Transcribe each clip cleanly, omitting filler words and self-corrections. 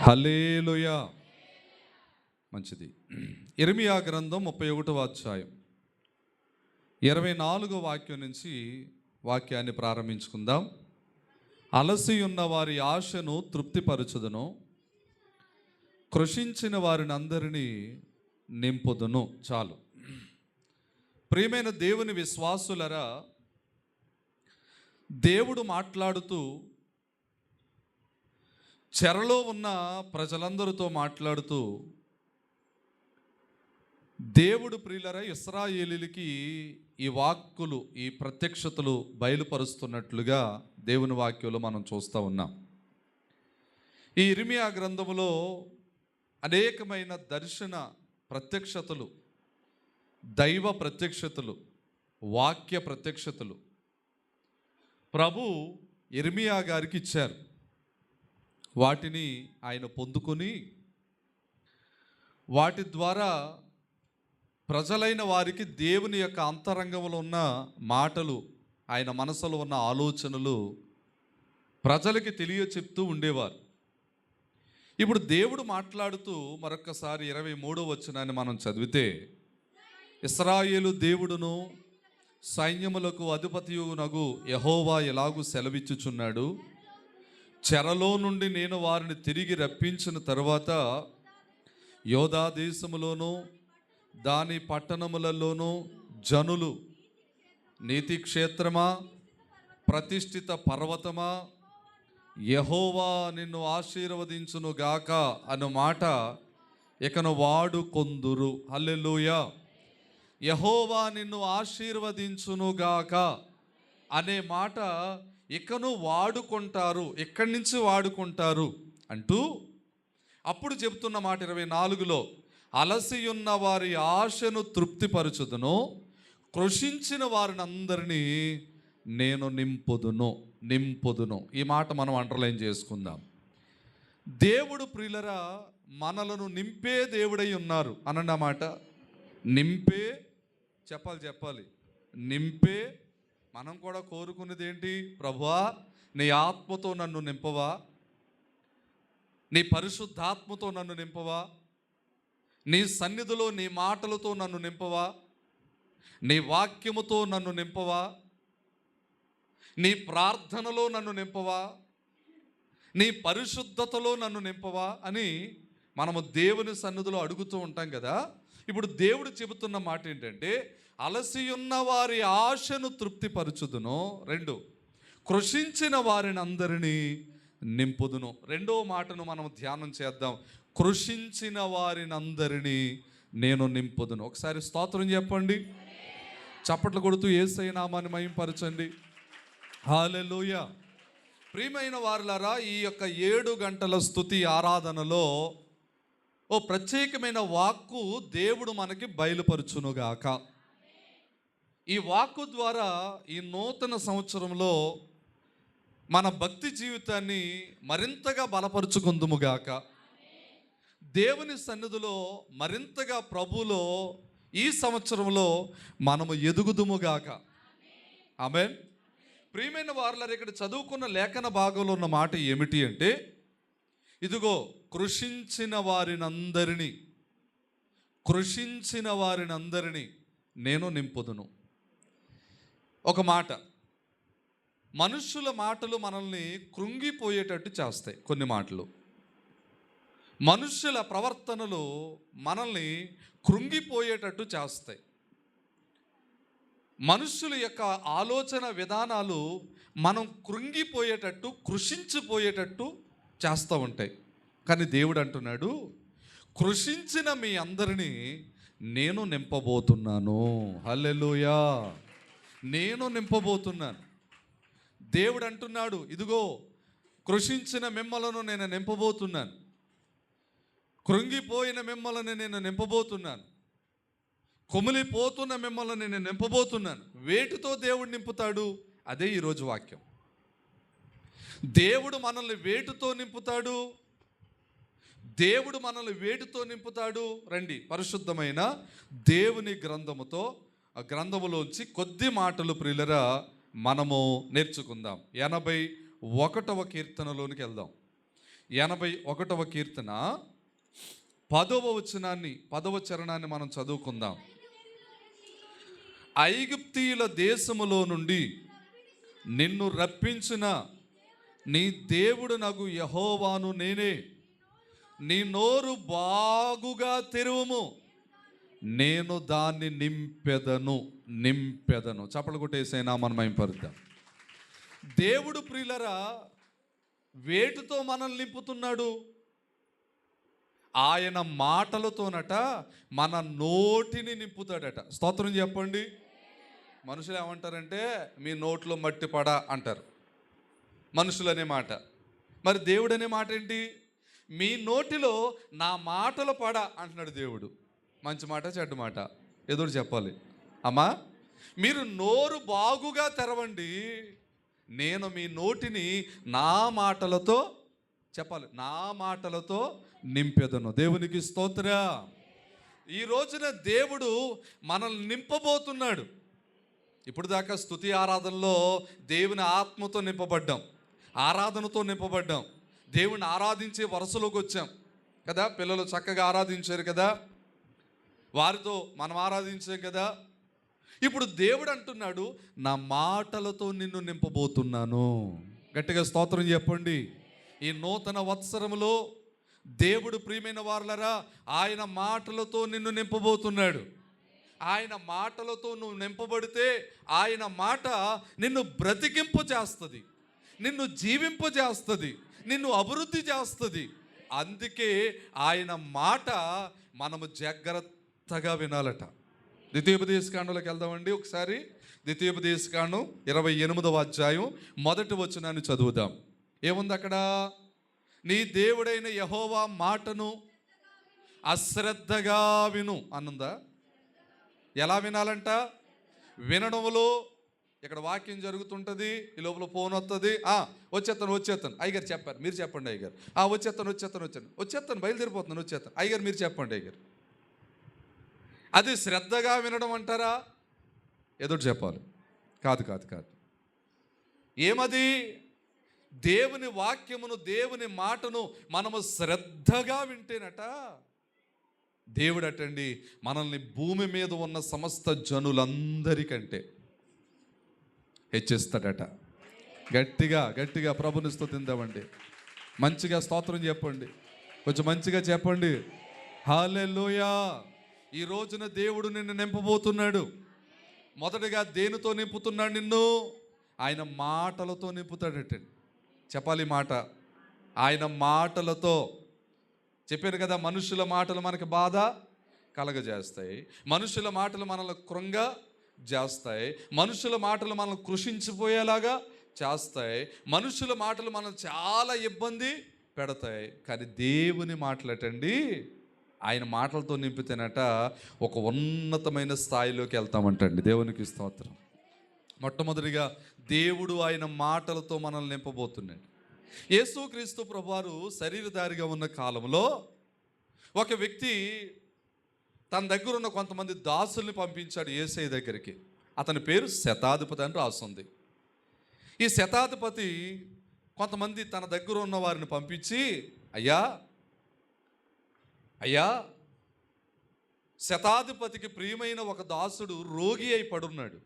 హల్లెలూయా. మంచిది. యిర్మీయా గ్రంథం 31వ అధ్యాయం 24వ వాక్యం నుంచి వాక్యాన్ని ప్రారంభించుకుందాం. అలసి ఉన్న వారి ఆశను తృప్తిపరచుదును, కృషించిన వారిని అందరినీ నింపుదును. చాలు. ప్రియమైన దేవుని విశ్వాసులరా, దేవుడు మాట్లాడుతూ చెరలో ఉన్న ప్రజలందరితో మాట్లాడుతూ, దేవుడు ప్రియులరా ఇశ్రాయేలీయులకి ఈ వాక్కులు, ఈ ప్రత్యక్షతలు బయలుపరుస్తున్నట్లుగా దేవుని వాక్యంలో మనం చూస్తూ ఉన్నాం. ఈ యిర్మీయా గ్రంథములో అనేకమైన దర్శన ప్రత్యక్షతలు, దైవ ప్రత్యక్షతలు, వాక్య ప్రత్యక్షతలు ప్రభు యిర్మీయా గారికి ఇచ్చారు. వాటిని ఆయన పొందుకొని వాటి ద్వారా ప్రజలైన వారికి దేవుని యొక్క అంతరంగంలో ఉన్న మాటలు, ఆయన మనసులో ఉన్న ఆలోచనలు ప్రజలకి తెలియచెప్తూ ఉండేవారు. ఇప్పుడు దేవుడు మాట్లాడుతూ మరొక్కసారి 23వ వచనాన్ని మనం చదివితే, ఇశ్రాయేలు దేవుడును సైన్యములకు అధిపతియునగు యెహోవా ఎలాగూ సెలవిచ్చుచున్నాడు, చెరలో నుండి నేను వారిని తిరిగి రప్పించిన తరువాత యోధా దేశములోను దాని పట్టణములలోనూ జనులు, నీతి క్షేత్రమా, ప్రతిష్ఠిత పర్వతమా, యెహోవా నిన్ను ఆశీర్వదించును గాక అను మాట ఇకను వాడుకొందురు. హల్లెలూయా. యెహోవా నిన్ను ఆశీర్వదించును గాక అనే మాట ఇకను వాడుకుంటారు, ఇక్కడి నుంచి వాడుకుంటారు అంటూ అప్పుడు చెబుతున్న మాట 24లో, అలసియున్న వారి ఆశను తృప్తిపరచుదును, కృషించిన వారిని అందరినీ నేను నింపుదును. ఈ మాట మనం అండర్లైన్ చేసుకుందాం. దేవుడు ప్రియులరా మనలను నింపే దేవుడై ఉన్నారు అనండి. ఆ మాట నింపే, చెప్పాలి నింపే. మనం కూడా కోరుకునేది ఏంటి? ప్రభువా నీ ఆత్మతో నన్ను నింపవా, నీ పరిశుద్ధాత్మతో నన్ను నింపవా, నీ సన్నిధిలో నీ మాటలతో నన్ను నింపవా, నీ వాక్యముతో నన్ను నింపవా, నీ ప్రార్థనలో నన్ను నింపవా, నీ పరిశుద్ధతలో నన్ను నింపవా అని మనము దేవుని సన్నిధిలో అడుగుతూ ఉంటాం కదా. ఇప్పుడు దేవుడు చెబుతున్న మాట ఏంటంటే, అలసియున్న వారి ఆశను తృప్తిపరచుదును, 2 కృషించిన వారిని అందరినీ నింపుదును. రెండవ మాటను మనం ధ్యానం చేద్దాం. కృషించిన వారిని అందరినీ నేను నింపుదును. ఒకసారి స్తోత్రం చెప్పండి, చప్పట్లు కొడుతూ యేసయ్య నామాన్ని మహింపరచండి. హల్లెలూయా. ప్రియమైన వారులారా, ఈ యొక్క 7 గంటల స్తుతి ఆరాధనలో ఓ ప్రత్యేకమైన వాక్కు దేవుడు మనకి బయలుపరచునుగాక. ఈ వాక్కు ద్వారా ఈ నూతన సంవత్సరంలో మన భక్తి జీవితాన్ని మరింతగా బలపరుచుకుందుముగాక. దేవుని సన్నిధిలో మరింతగా ప్రభువులో ఈ సంవత్సరంలో మనము ఎదుగుదుముగాక. ఆమేన్. ప్రియమైన వారులారా, ఇక్కడ చదువుకున్న లేఖన భాగంలో ఉన్న మాట ఏమిటి అంటే, ఇదిగో కృషించిన వారినందరినీ నేను నింపుదును. ఒక మాట, మనుషుల మాటలు మనల్ని కృంగిపోయేటట్టు చేస్తాయి. కొన్ని మాటలు, మనుషుల ప్రవర్తనలు మనల్ని కృంగిపోయేటట్టు చేస్తాయి. మనుషుల యొక్క ఆలోచన విధానాలు మనం కృంగిపోయేటట్టు, కృషించిపోయేటట్టు చేస్తూ ఉంటాయి. కానీ దేవుడు అంటున్నాడు, కృషించిన మీ అందరినీ నేను నింపబోతున్నాను. హల్లెలూయా. నేను నింపబోతున్నాను. దేవుడు అంటున్నాడు, ఇదిగో కృషించిన మిమ్మలను నేను నింపబోతున్నాను, కృంగిపోయిన మిమ్మల్ని నేను నింపబోతున్నాను, కుమిలిపోతున్న మిమ్మల్ని నేను నింపబోతున్నాను. వేటితో దేవుడు నింపుతాడు? అదే ఈరోజు వాక్యం. దేవుడు మనల్ని వేటితో నింపుతాడు? రండి, పరిశుద్ధమైన దేవుని గ్రంథముతో, ఆ గ్రంథములోంచి కొద్ది మాటలు ప్రియులరా మనము నేర్చుకుందాం. 81వ కీర్తనలోనికి వెళ్దాం. 81వ కీర్తన 10వ చరణాన్ని మనం చదువుకుందాం. ఐగుప్తీయుల దేశములో నుండి నిన్ను రప్పించిన నీ దేవుడు నగు యెహోవాను నేనే. నీ నోరు బాగుగా తెరువుము, నేను దాన్ని నింపెదను. చప్పలు కొట్టేసైనా మనం మహిమపరుద్దాం. దేవుడు ప్రియులరా వేటితో మనల్ని నింపుతున్నాడు? ఆయన మాటలతోనట మన నోటిని నింపుతాడట. స్తోత్రం చెప్పండి. మనుషులు ఏమంటారంటే మీ నోట్లో మట్టి పడ అంటారు, మనుషులు అనే మాట. మరి దేవుడు అనే మాట ఏంటి? మీ నోటిలో నా మాటలు పడ అంటున్నాడు దేవుడు. మంచి మాట చెడ్డ మాట ఎదురు చెప్పాలి. అమ్మా, మీరు నోరు బాగుగా తెరవండి, నేను మీ నోటిని నా మాటలతో చెప్పాలి, నా మాటలతో నింపెదను. దేవునికి స్తోత్ర. ఈ రోజున దేవుడు మనల్ని నింపబోతున్నాడు. ఇప్పుడు దాకా స్తుతి ఆరాధనలో దేవుని ఆత్మతో నింపబడ్డాం, ఆరాధనతో నింపబడ్డాం, దేవుని ఆరాధించే వరుసలోకి వచ్చాం కదా. పిల్లలు చక్కగా ఆరాధించారు కదా, వారితో మనం ఆరాధించాం కదా. ఇప్పుడు దేవుడు అంటున్నాడు, నా మాటలతో నిన్ను నింపబోతున్నాను. గట్టిగా స్తోత్రం చెప్పండి. ఈ నూతన వత్సరములో దేవుడు ప్రియమైన వారలరా ఆయన మాటలతో నిన్ను నింపబోతున్నాడు. ఆయన మాటలతో నువ్వు నింపబడితే ఆయన మాట నిన్ను బ్రతికింపు చేస్తుంది, నిన్ను జీవింపు చేస్తుంది, నిన్ను అభివృద్ధి చేస్తుంది. అందుకే ఆయన మాట మనము జాగ్రత్తగా వినాలట. ద్వితీయోపదేశకాండంలోకి వెళ్దామండి ఒకసారి. ద్వితీయోపదేశకాండం 28వ అధ్యాయం 1వ వచనాన్ని చదువుదాం. ఏముంది అక్కడ? నీ దేవుడైన యెహోవా మాటను అశ్రద్ధగా విను అనుందా? ఎలా వినాలంట? వినడంలో ఇక్కడ వాక్యం జరుగుతుంటుంది, ఈ లోపల ఫోన్ వస్తుంది. వచ్చేస్తాను అయ్యగారు చెప్పారు, మీరు చెప్పండి అయ్యగారు. వచ్చేస్తాను బయలుదేరిపోతున్నాను, వచ్చేస్తాను అయ్యగారు, మీరు చెప్పండి అయ్యగారు. అది శ్రద్ధగా వినడం అంటారా? ఎదురు చెప్పాలి. కాదు. ఏమది? దేవుని వాక్యమును, దేవుని మాటను మనము శ్రద్ధగా వింటేనట దేవుడు అటండి మనల్ని భూమి మీద ఉన్న సమస్త జనులందరికంటే హెచ్చిస్తాడట. గట్టిగా ప్రభుని స్తుతిందామండి. మంచిగా స్తోత్రం చెప్పండి, కొంచెం మంచిగా చెప్పండి. హల్లెలూయా. ఈ రోజున దేవుడు నిన్ను నింపబోతున్నాడు. మొదటగా దేనితో నింపుతున్నాడు నిన్ను? ఆయన మాటలతో నింపుతాడటండి. చెప్పాలి మాట. ఆయన మాటలతో. చెప్పాను కదా, మనుషుల మాటలు మనకి బాధ కలగజేస్తాయి, మనుషుల మాటలు మనల్ని కృంగ చేస్తాయి, మనుషుల మాటలు మనల్ని కృషించిపోయేలాగా చేస్తాయి, మనుషుల మాటలు మనం చాలా ఇబ్బంది పెడతాయి. కానీ దేవుని మాటలటండి ఆయన మాటలతో నింపితేనట ఒక ఉన్నతమైన స్థాయిలోకి వెళ్తామంటండి. దేవునికి స్తోత్రం. మొట్టమొదటిగా దేవుడు ఆయన మాటలతో మనల్ని నింపబోతున్నాడు. యేసుక్రీస్తు ప్రభువారు శరీరధారిగా ఉన్న కాలంలో ఒక వ్యక్తి తన దగ్గర ఉన్న కొంతమంది దాసుల్ని పంపించాడు యేసయ్య దగ్గరికి. అతని పేరు శతాధిపతి అని రాస్తుంది. ఈ శతాధిపతి కొంతమంది తన దగ్గర ఉన్న వారిని పంపించి, అయ్యా శతాధిపతికి ప్రియమైన ఒక దాసుడు రోగి అయి పడున్నాడు,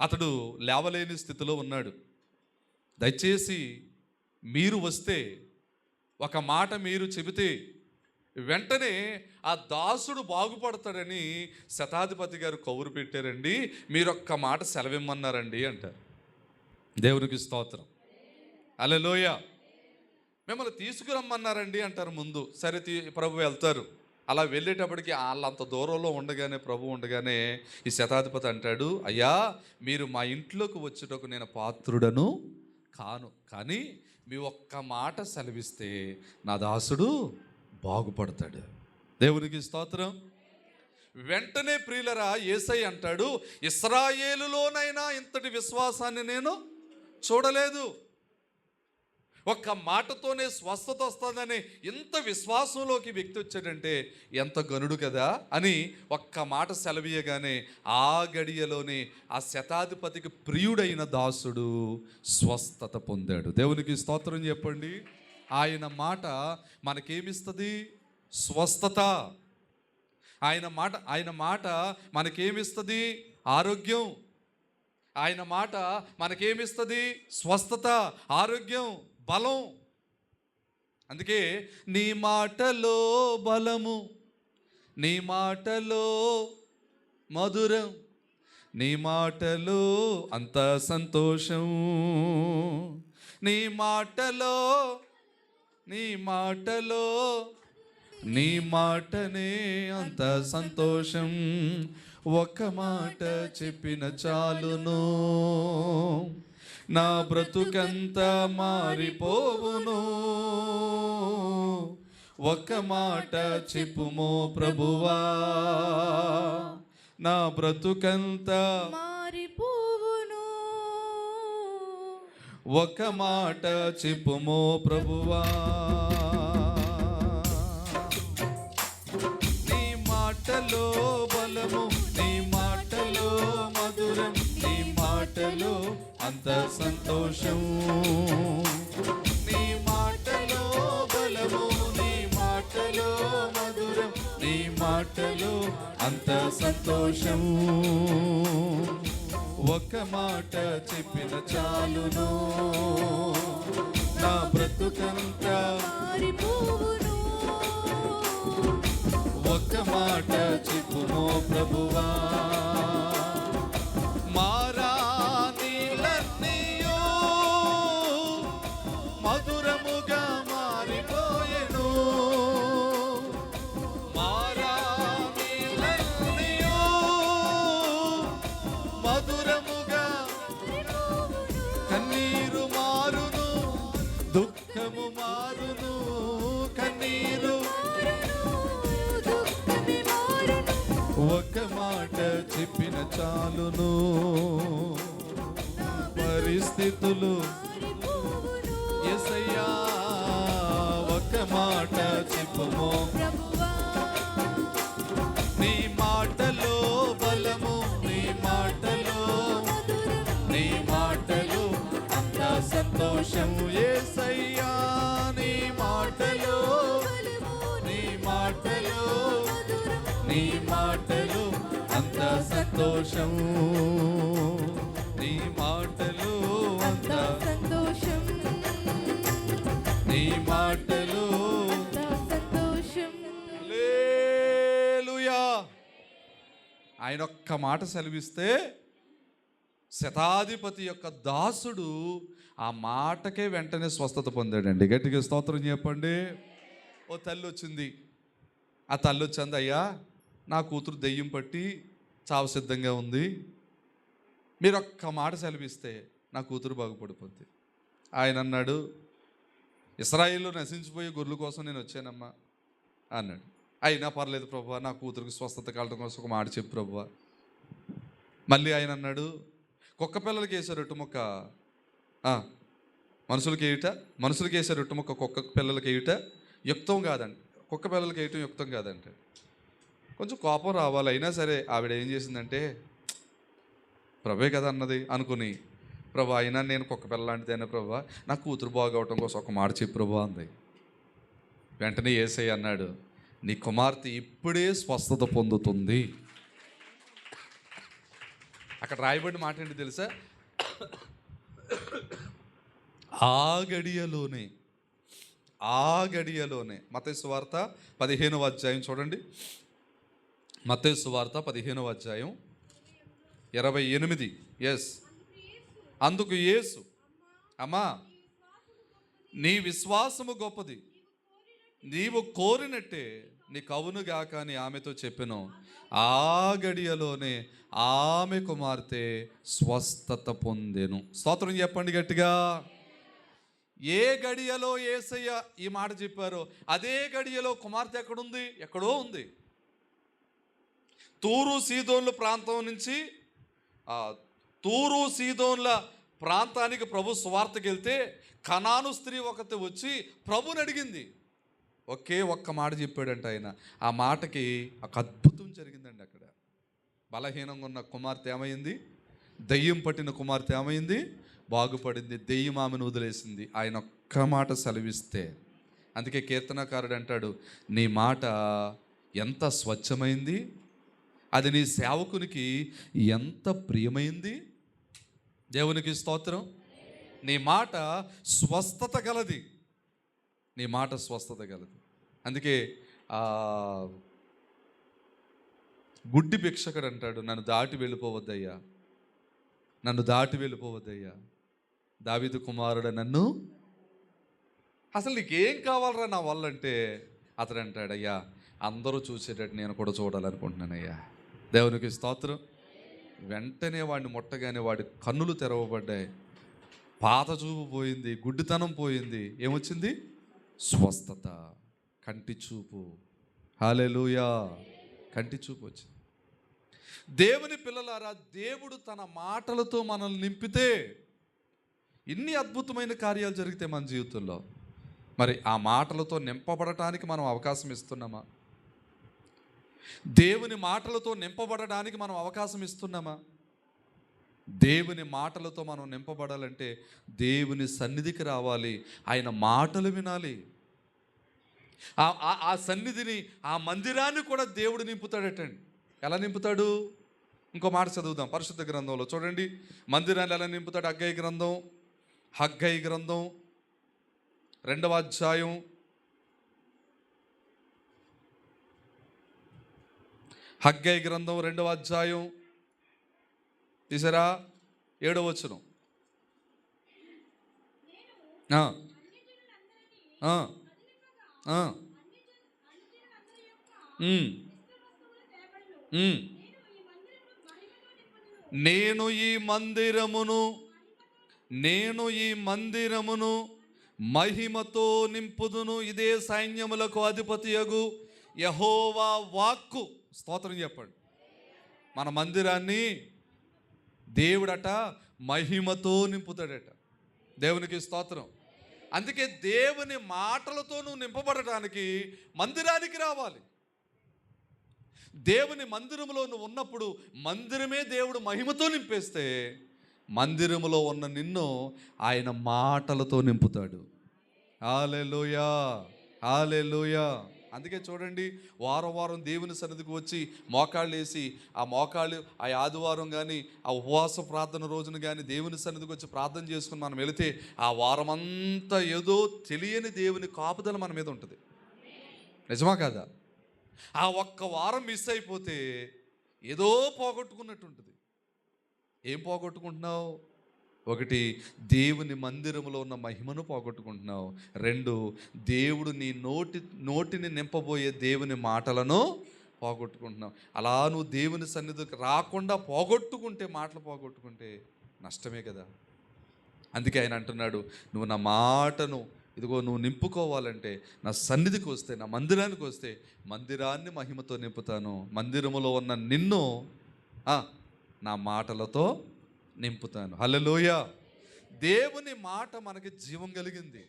అతడు లేవలేని స్థితిలో ఉన్నాడు. దయచేసి మీరు వస్తే, ఒక మాట మీరు చెబితే వెంటనే ఆ దాసుడు బాగుపడతాడని శతాధిపతి గారు కౌరు పెట్టారండి. మీరు ఒక్క మాట సెలవిమ్మన్నారండి అంటారు. దేవునికి స్తోత్రం. హల్లెలూయా. మిమ్మల్ని తీసుకురమ్మన్నారండి అంటారు ముందు. సరే ప్రభు వెళ్తారు. అలా వెళ్ళేటప్పటికి వాళ్ళంత దూరంలో ప్రభు ఉండగానే ఈ శతాధిపతి అంటాడు, అయ్యా మీరు మా ఇంట్లోకి వచ్చేటకు నేను పాత్రుడను కాను, కానీ మీ ఒక్క మాట సెలవిస్తే నా దాసుడు బాగుపడతాడు. దేవునికి స్తోత్రం. వెంటనే ప్రియులరా యేసయ్య అంటాడు, ఇశ్రాయేలులోనైనా ఇంతటి విశ్వాసాన్ని నేను చూడలేదు. ఒక్క మాటతోనే స్వస్థత వస్తుందని ఇంత విశ్వాసంలోకి వ్యక్తి వచ్చాడంటే ఎంత గనుడు కదా అని ఒక్క మాట సెలవీయగానే ఆ గడియలోనే ఆ శతాధిపతికి ప్రియుడైన దాసుడు స్వస్థత పొందాడు. దేవునికి స్తోత్రం చెప్పండి. ఆయన మాట మనకేమిస్తుంది? స్వస్థత. ఆయన మాట మనకేమిస్తుంది? ఆరోగ్యం. ఆయన మాట మనకేమిస్తుంది? స్వస్థత, ఆరోగ్యం, బలం. అందుకే నీ మాటలో బలము, నీ మాటలో మధురం, నీ మాటలో అంత సంతోషం, నీ మాటలో, నీ మాటలో, నీ మాటనే అంత సంతోషం. ఒక్క మాట చెప్పిన చాలును, నా బ్రతుకంతా మారిపోవును. ఒక్క మాట చెప్పుమో ప్రభువా, నా బ్రతుకంతా మారిపోవును. ఒక్క మాట చెప్పుమో ప్రభువా. నీ మాటలో బలము, నీ మాటలో మధురం, నీ మాటలో అంత సంతోషం. నీ మాటలో బలము, నీ మాటలో మధురం, నీ మాటలో అంత సంతోషం. ఒక్క మాట చెప్పిన చాలును, నా బ్రతుకంతా మారిపోవును. ఒక్క మాట చెప్పుమో ప్రభువా. మారా నీళ్ళన్నీయో మధురముగా మారిపోయెను, మారా నీళ్ళన్నీయో మధురముగా, కన్నీరు మారును, దుఃఖము మారును, కన్నీరు. ఒక్క మాట చెప్పిన చాలును, పరిస్థితులు యేసయ్యా. ఒక్క మాట చెప్పుమో ప్రభువా, నీ మాటలో బలము, నీ మాటలో, నీ మాటలో అంత సంతోషం. యేసయ్యా నీ మాటలో, నీ మాటలో, నీ మాటలు అంత సంతోషం. నీ మాటలు అంత సంతోషం, నీ మాటలు. సంతోషం. హల్లెలూయా. ఆయన ఒక్క మాట సెలవిస్తే శతాధిపతి యొక్క దాసుడు ఆ మాటకే వెంటనే స్వస్థత పొందాడండి. గట్టిగా స్తోత్రం చెప్పండి. ఓ తల్లి వచ్చింది. ఆ తల్లి వచ్చింది, అయ్యా నా కూతురు దెయ్యం పట్టి చావు సిద్ధంగా ఉంది, మీరు ఒక్క మాట సెలవిస్తే నా కూతురు బాగుపడిపోద్ది. ఆయన అన్నాడు, ఇశ్రాయేలులో నశించిపోయే గొర్రెల కోసం నేను వచ్చానమ్మా అన్నాడు. అయినా పర్లేదు ప్రభువా, నా కూతురికి స్వస్థత కలగడం కోసం ఒక మాట చెప్పు ప్రభువా. మళ్ళీ ఆయన అన్నాడు, కుక్క పిల్లలకి వేసే రొట్టె మొక్క మనుషులకి వేయుట, మనుషులకి వేసే రొట్టె మొక్క కుక్క పిల్లలకి వేయుట యుక్తం కాదండి, కుక్క పిల్లలకి వేయటం యుక్తం కాదంటే. కొంచెం కోపం రావాలి. అయినా సరే ఆవిడ ఏం చేసిందంటే, ప్రభే కదా అన్నది అనుకుని, ప్రభా అయినా నేను కుక్క పిల్ల లాంటిదైనా ప్రభా, నా కూతురు బాగవటం కోసం ఒక మాట చెప్పు ప్రభా అంది. వెంటనే యేసయ్య అన్నాడు, నీ కుమార్తె ఇప్పుడే స్వస్థత పొందుతుంది. అక్కడ రాయబడిన మాట ఏంటి తెలుసా? ఆ గడియలోనే మత్తయి సువార్త 15వ అధ్యాయం చూడండి. మత్తయి సువార్త 15వ అధ్యాయం 28. ఎస్. అందుకు యేసు, అమ్మా నీ విశ్వాసము గొప్పది, నీవు కోరినట్టే నీకు అవునుగాక అని ఆమెతో చెప్పెను. ఆ గడియలోనే ఆమె కుమార్తె స్వస్థత పొందెను. స్తోత్రం చెప్పండి గట్టిగా. ఏ గడియలో యేసయ్య ఈ మాట చెప్పారో అదే గడియలో కుమార్తె ఎక్కడుంది? ఎక్కడో ఉంది. తూరు సీదోన్ల ప్రాంతం నుంచి తూరు సీదోన్ల ప్రాంతానికి ప్రభు సువార్తకి వెళ్తే కనాను స్త్రీ ఒకటి వచ్చి ప్రభుని అడిగింది. ఒక్క మాట చెప్పాడంట ఆయన. ఆ మాటకి ఒక అద్భుతం జరిగిందండి. అక్కడ బలహీనంగా ఉన్న కుమార్తె ఏమైంది? దెయ్యం పట్టిన కుమార్తె ఏమైంది? బాగుపడింది. దెయ్యం ఆమెను వదిలేసింది. ఆయన ఒక్క ఒక్క మాట సెలవిస్తే, అందుకే కీర్తనకారుడు అంటాడు, నీ మాట ఎంత స్వచ్ఛమైంది, అది నీ సేవకునికి ఎంత ప్రియమైంది. దేవునికి స్తోత్రం. నీ మాట స్వస్థత గలది, నీ మాట స్వస్థత గలది. అందుకే గుడ్డి భిక్షకుడు అంటాడు, నన్ను దాటి వెళ్ళిపోవద్దయ్యా, నన్ను దాటి వెళ్ళిపోవద్దయ్యా, దావీదు కుమారుడు నన్ను, అసలు నీకేం కావాలరా నా వల్ల అంటే, అతడు అంటాడు, అయ్యా అందరూ చూసేటట్టు నేను కూడా చూడాలనుకుంటున్నానయ్యా. దేవునికి స్తోత్రం. వెంటనే వాడిని ముట్టగానే వాడి కన్నులు తెరవబడ్డాయి, పాత చూపు పోయింది, గుడ్డితనం పోయింది. ఏమొచ్చింది? స్వస్థత, కంటి చూపు. హల్లెలూయా. కంటి చూపు వచ్చింది. దేవుని పిల్లలారా, దేవుడు తన మాటలతో మనల్ని నింపితే ఇన్ని అద్భుతమైన కార్యాలు జరిగితే మన జీవితంలో, మరి ఆ మాటలతో నింపబడటానికి మనం అవకాశం ఇస్తున్నామా? దేవుని మాటలతో నింపబడడానికి మనం అవకాశం ఇస్తున్నామా? దేవుని మాటలతో మనం నింపబడాలంటే దేవుని సన్నిధికి రావాలి, ఆయన మాటలు వినాలి. ఆ సన్నిధిని, ఆ మందిరాన్ని కూడా దేవుడు నింపుతాడటండి. ఎలా నింపుతాడు? ఇంకో మాట చదువుదాం పరిశుద్ధ గ్రంథంలో చూడండి. మందిరాన్ని ఎలా నింపుతాడు? హగ్గై గ్రంథం 2వ అధ్యాయం 2వ అధ్యాయం తీసారా? 7వ వచనం. నేను ఈ మందిరమును మహిమతో నింపుదును, ఇదే సైన్యములకు అధిపతియగు యెహోవా వాక్కు. స్తోత్రం చెప్పండి. మన మందిరాన్ని దేవుడట మహిమతో నింపుతాడట. దేవునికి స్తోత్రం. అందుకే దేవుని మాటలతో నువ్వు నింపబడటానికి మందిరానికి రావాలి. దేవుని మందిరములో నువ్వు ఉన్నప్పుడు మందిరమే దేవుడు మహిమతో నింపేస్తే, మందిరములో ఉన్న నిన్ను ఆయన మాటలతో నింపుతాడు. హల్లెలూయా, హల్లెలూయా. అందుకే చూడండి, వారం దేవుని సన్నిధికి వచ్చి మోకాళ్ళు వేసి, ఆ మోకాళ్ళు ఆ ఆదివారం కానీ ఆ ఉపవాస ప్రార్థన రోజున కానీ దేవుని సన్నిధికి వచ్చి ప్రార్థన చేసుకుని మనం వెళితే, ఆ వారం అంతా ఏదో తెలియని దేవుని కాపుదల మన మీద ఉంటుంది. నిజమా కాదా? ఆ ఒక్క వారం మిస్ అయిపోతే ఏదో పోగొట్టుకున్నట్టు ఉంటుంది. ఏం పోగొట్టుకుంటున్నావు? 1, దేవుని మందిరంలో ఉన్న మహిమను పోగొట్టుకుంటున్నావు. 2, దేవుడు నీ నోటిని నింపబోయే దేవుని మాటలను పోగొట్టుకుంటున్నావు. అలా నువ్వు దేవుని సన్నిధికి రాకుండా పోగొట్టుకుంటే, మాటలు పోగొట్టుకుంటే నష్టమే కదా. అందుకే ఆయన అంటున్నాడు, నువ్వు నా మాటను ఇదిగో నువ్వు నింపుకోవాలంటే నా సన్నిధికి వస్తే, నా మందిరానికి వస్తే, మందిరాన్ని మహిమతో నింపుతాను, మందిరములో ఉన్న నిన్ను నా మాటలతో నింపుతాను. హల్లెలూయా. దేవుని మాట మనకి జీవం కలిగింది.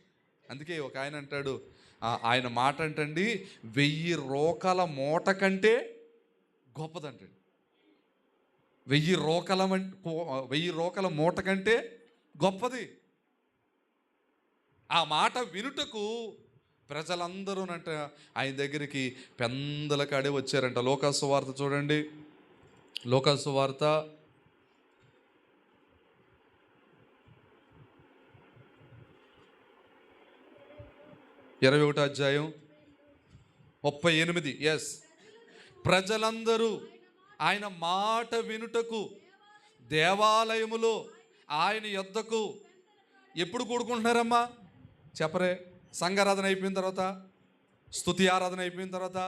అందుకే ఒక ఆయన అంటాడు, ఆయన మాట అంటండి 1000 రోకల మూట కంటే గొప్పదంటాడు. 1000 రోకల మూట కంటే గొప్పది. ఆ మాట వినుటకు ప్రజలందరూనంట ఆయన దగ్గరికి పెందల కాడే వచ్చారంట. లోకాసు వార్త చూడండి, లోకాసు వార్త 21వ అధ్యాయం 38. ఎస్, ప్రజలందరూ ఆయన మాట వినుటకు దేవాలయములో ఆయన యొద్దకు ఎప్పుడు కూడుకుంటున్నారమ్మా? చెప్పరే. సంఘారాధన అయిపోయిన తర్వాత, స్తుతి ఆరాధన అయిపోయిన తర్వాత,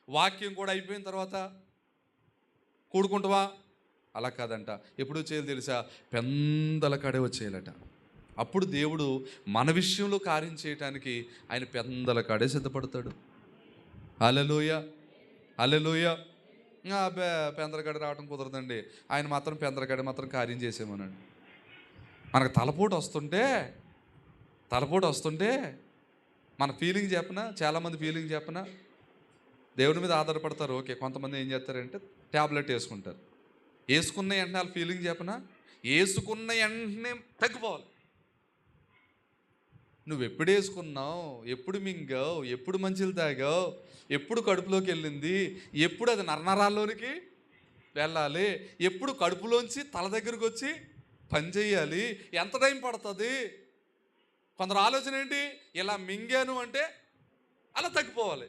వాక్యం కూడా అయిపోయిన తర్వాత కూడుకుంటావా? అలా కాదంట. ఎప్పుడు చేయాలి తెలుసా? పెందల కాడే వచ్చేయాలట. అప్పుడు దేవుడు మన విషయంలో కార్యం చేయటానికి ఆయన పెందల కాడే సిద్ధపడతాడు. హల్లెలూయా, హల్లెలూయా. అబ్బే పెందలకాడ రావడం కుదరదండి, ఆయన మాత్రం పెందలకాడ మాత్రం కార్యం చేసేమన్నాడు. మనకు తలపోటు వస్తుంటే మన ఫీలింగ్ చెప్పనా? చాలామంది ఫీలింగ్ చెప్పనా? దేవుడి మీద ఆధారపడతారు. ఓకే, కొంతమంది ఏం చేస్తారంటే ట్యాబ్లెట్ వేసుకుంటారు. వేసుకున్న వెంటనే వాళ్ళ ఫీలింగ్ చెప్పనా? వేసుకున్న వెంటనే తగ్గిపోవాలి. నువ్వు ఎప్పుడు వేసుకున్నావు, ఎప్పుడు మింగావు, ఎప్పుడు మంచిలు తాగావు, ఎప్పుడు కడుపులోకి వెళ్ళింది, ఎప్పుడు అది నరనరాల్లోనికి వెళ్ళాలి, ఎప్పుడు కడుపులోంచి తల దగ్గరకు వచ్చి పని చేయాలి, ఎంత టైం పడుతుంది. కొందరు ఆలోచన ఏంటి, ఇలా మింగాను అంటే అలా తగ్గిపోవాలి.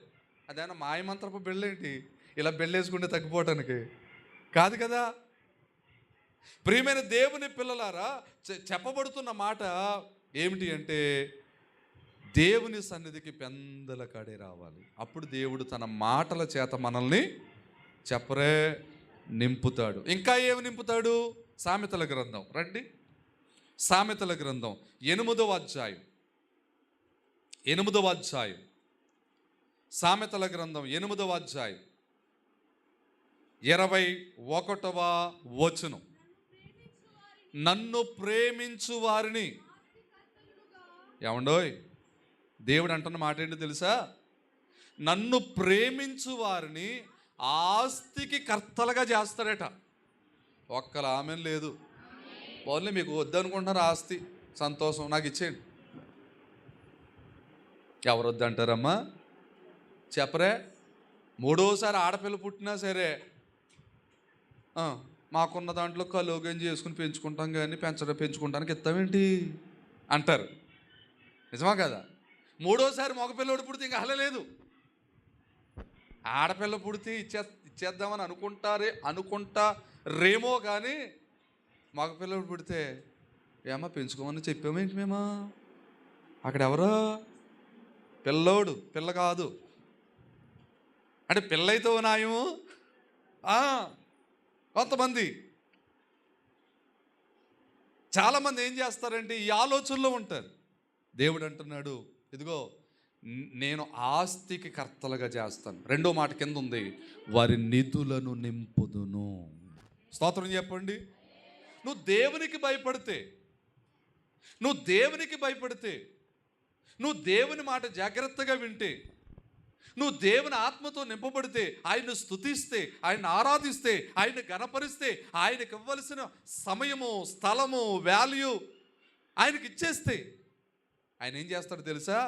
అదేనా మాయమంత్రపు బెళ్ళేంటి, ఇలా బెళ్ళేసుకుంటే తగ్గిపోవటానికి కాదు కదా. ప్రియమైన దేవుని పిల్లలారా, చెప్పబడుతున్న మాట ఏమిటి అంటే, దేవుని సన్నిధికి పెందల కాడే రావాలి. అప్పుడు దేవుడు తన మాటల చేత మనల్ని చెప్పరే నింపుతాడు. ఇంకా ఏమి నింపుతాడు? సామెతల గ్రంథం రండి. సామెతల గ్రంథం 8వ అధ్యాయం. సామెతల గ్రంథం 8వ అధ్యాయం 21వ వచనం. నన్ను ప్రేమించు వారిని, ఏమండోయ్ దేవుడు అంటున్న మాట ఏంటో తెలుసా? నన్ను ప్రేమించు వారిని ఆస్తికి కర్తలుగా చేస్తాడట. ఒక్కల ఆమె లేదు. వాళ్ళే మీకు వద్దనుకుంటున్నారు ఆస్తి, సంతోషం, నాకు ఇచ్చేయండి. ఎవరు వద్దంటారమ్మా చెప్పరే. మూడోసారి ఆడపిల్ల పుట్టినా సరే మాకున్న దాంట్లో కలోగం చేసుకుని పెంచుకుంటాం, కానీ పెంచుకుంటానికి ఇస్తామేంటి అంటారు. నిజమా కదా? మూడోసారి మగపిల్లడు పుడితే ఇంకా అహలేదు. ఆడపిల్ల పుడితే ఇచ్చేద్దామని అనుకుంటారేమో, కానీ మగపిల్లడు పుడితే ఏమో పెంచుకోమని చెప్పామేంటి మేము. అక్కడ ఎవరో పిల్లోడు, పిల్ల కాదు అంటే పిల్లయితే నాయము. కొంతమంది చాలామంది ఏం చేస్తారంటే ఈ ఆలోచనలో ఉంటారు. దేవుడు అంటున్నాడు, ఇదిగో నేను ఆస్తికి కర్తలుగా చేస్తాను. రెండో మాట కింద ఉంది, వారి నిధులను నింపుదును. స్తోత్రం చెప్పండి. నువ్వు దేవునికి భయపడితే, నువ్వు దేవుని మాట జాగ్రత్తగా వింటే, నువ్వు దేవుని ఆత్మతో నింపబడితే, ఆయన్ను స్తుతిస్తే, ఆయన్ని ఆరాధిస్తే, ఆయన్ని గణపరిస్తే, ఆయనకి ఇవ్వవలసిన సమయము, స్థలము, వాల్యూ ఆయనకి ఇచ్చేస్తే, ఆయన ఏం చేస్తాడు తెలుసా?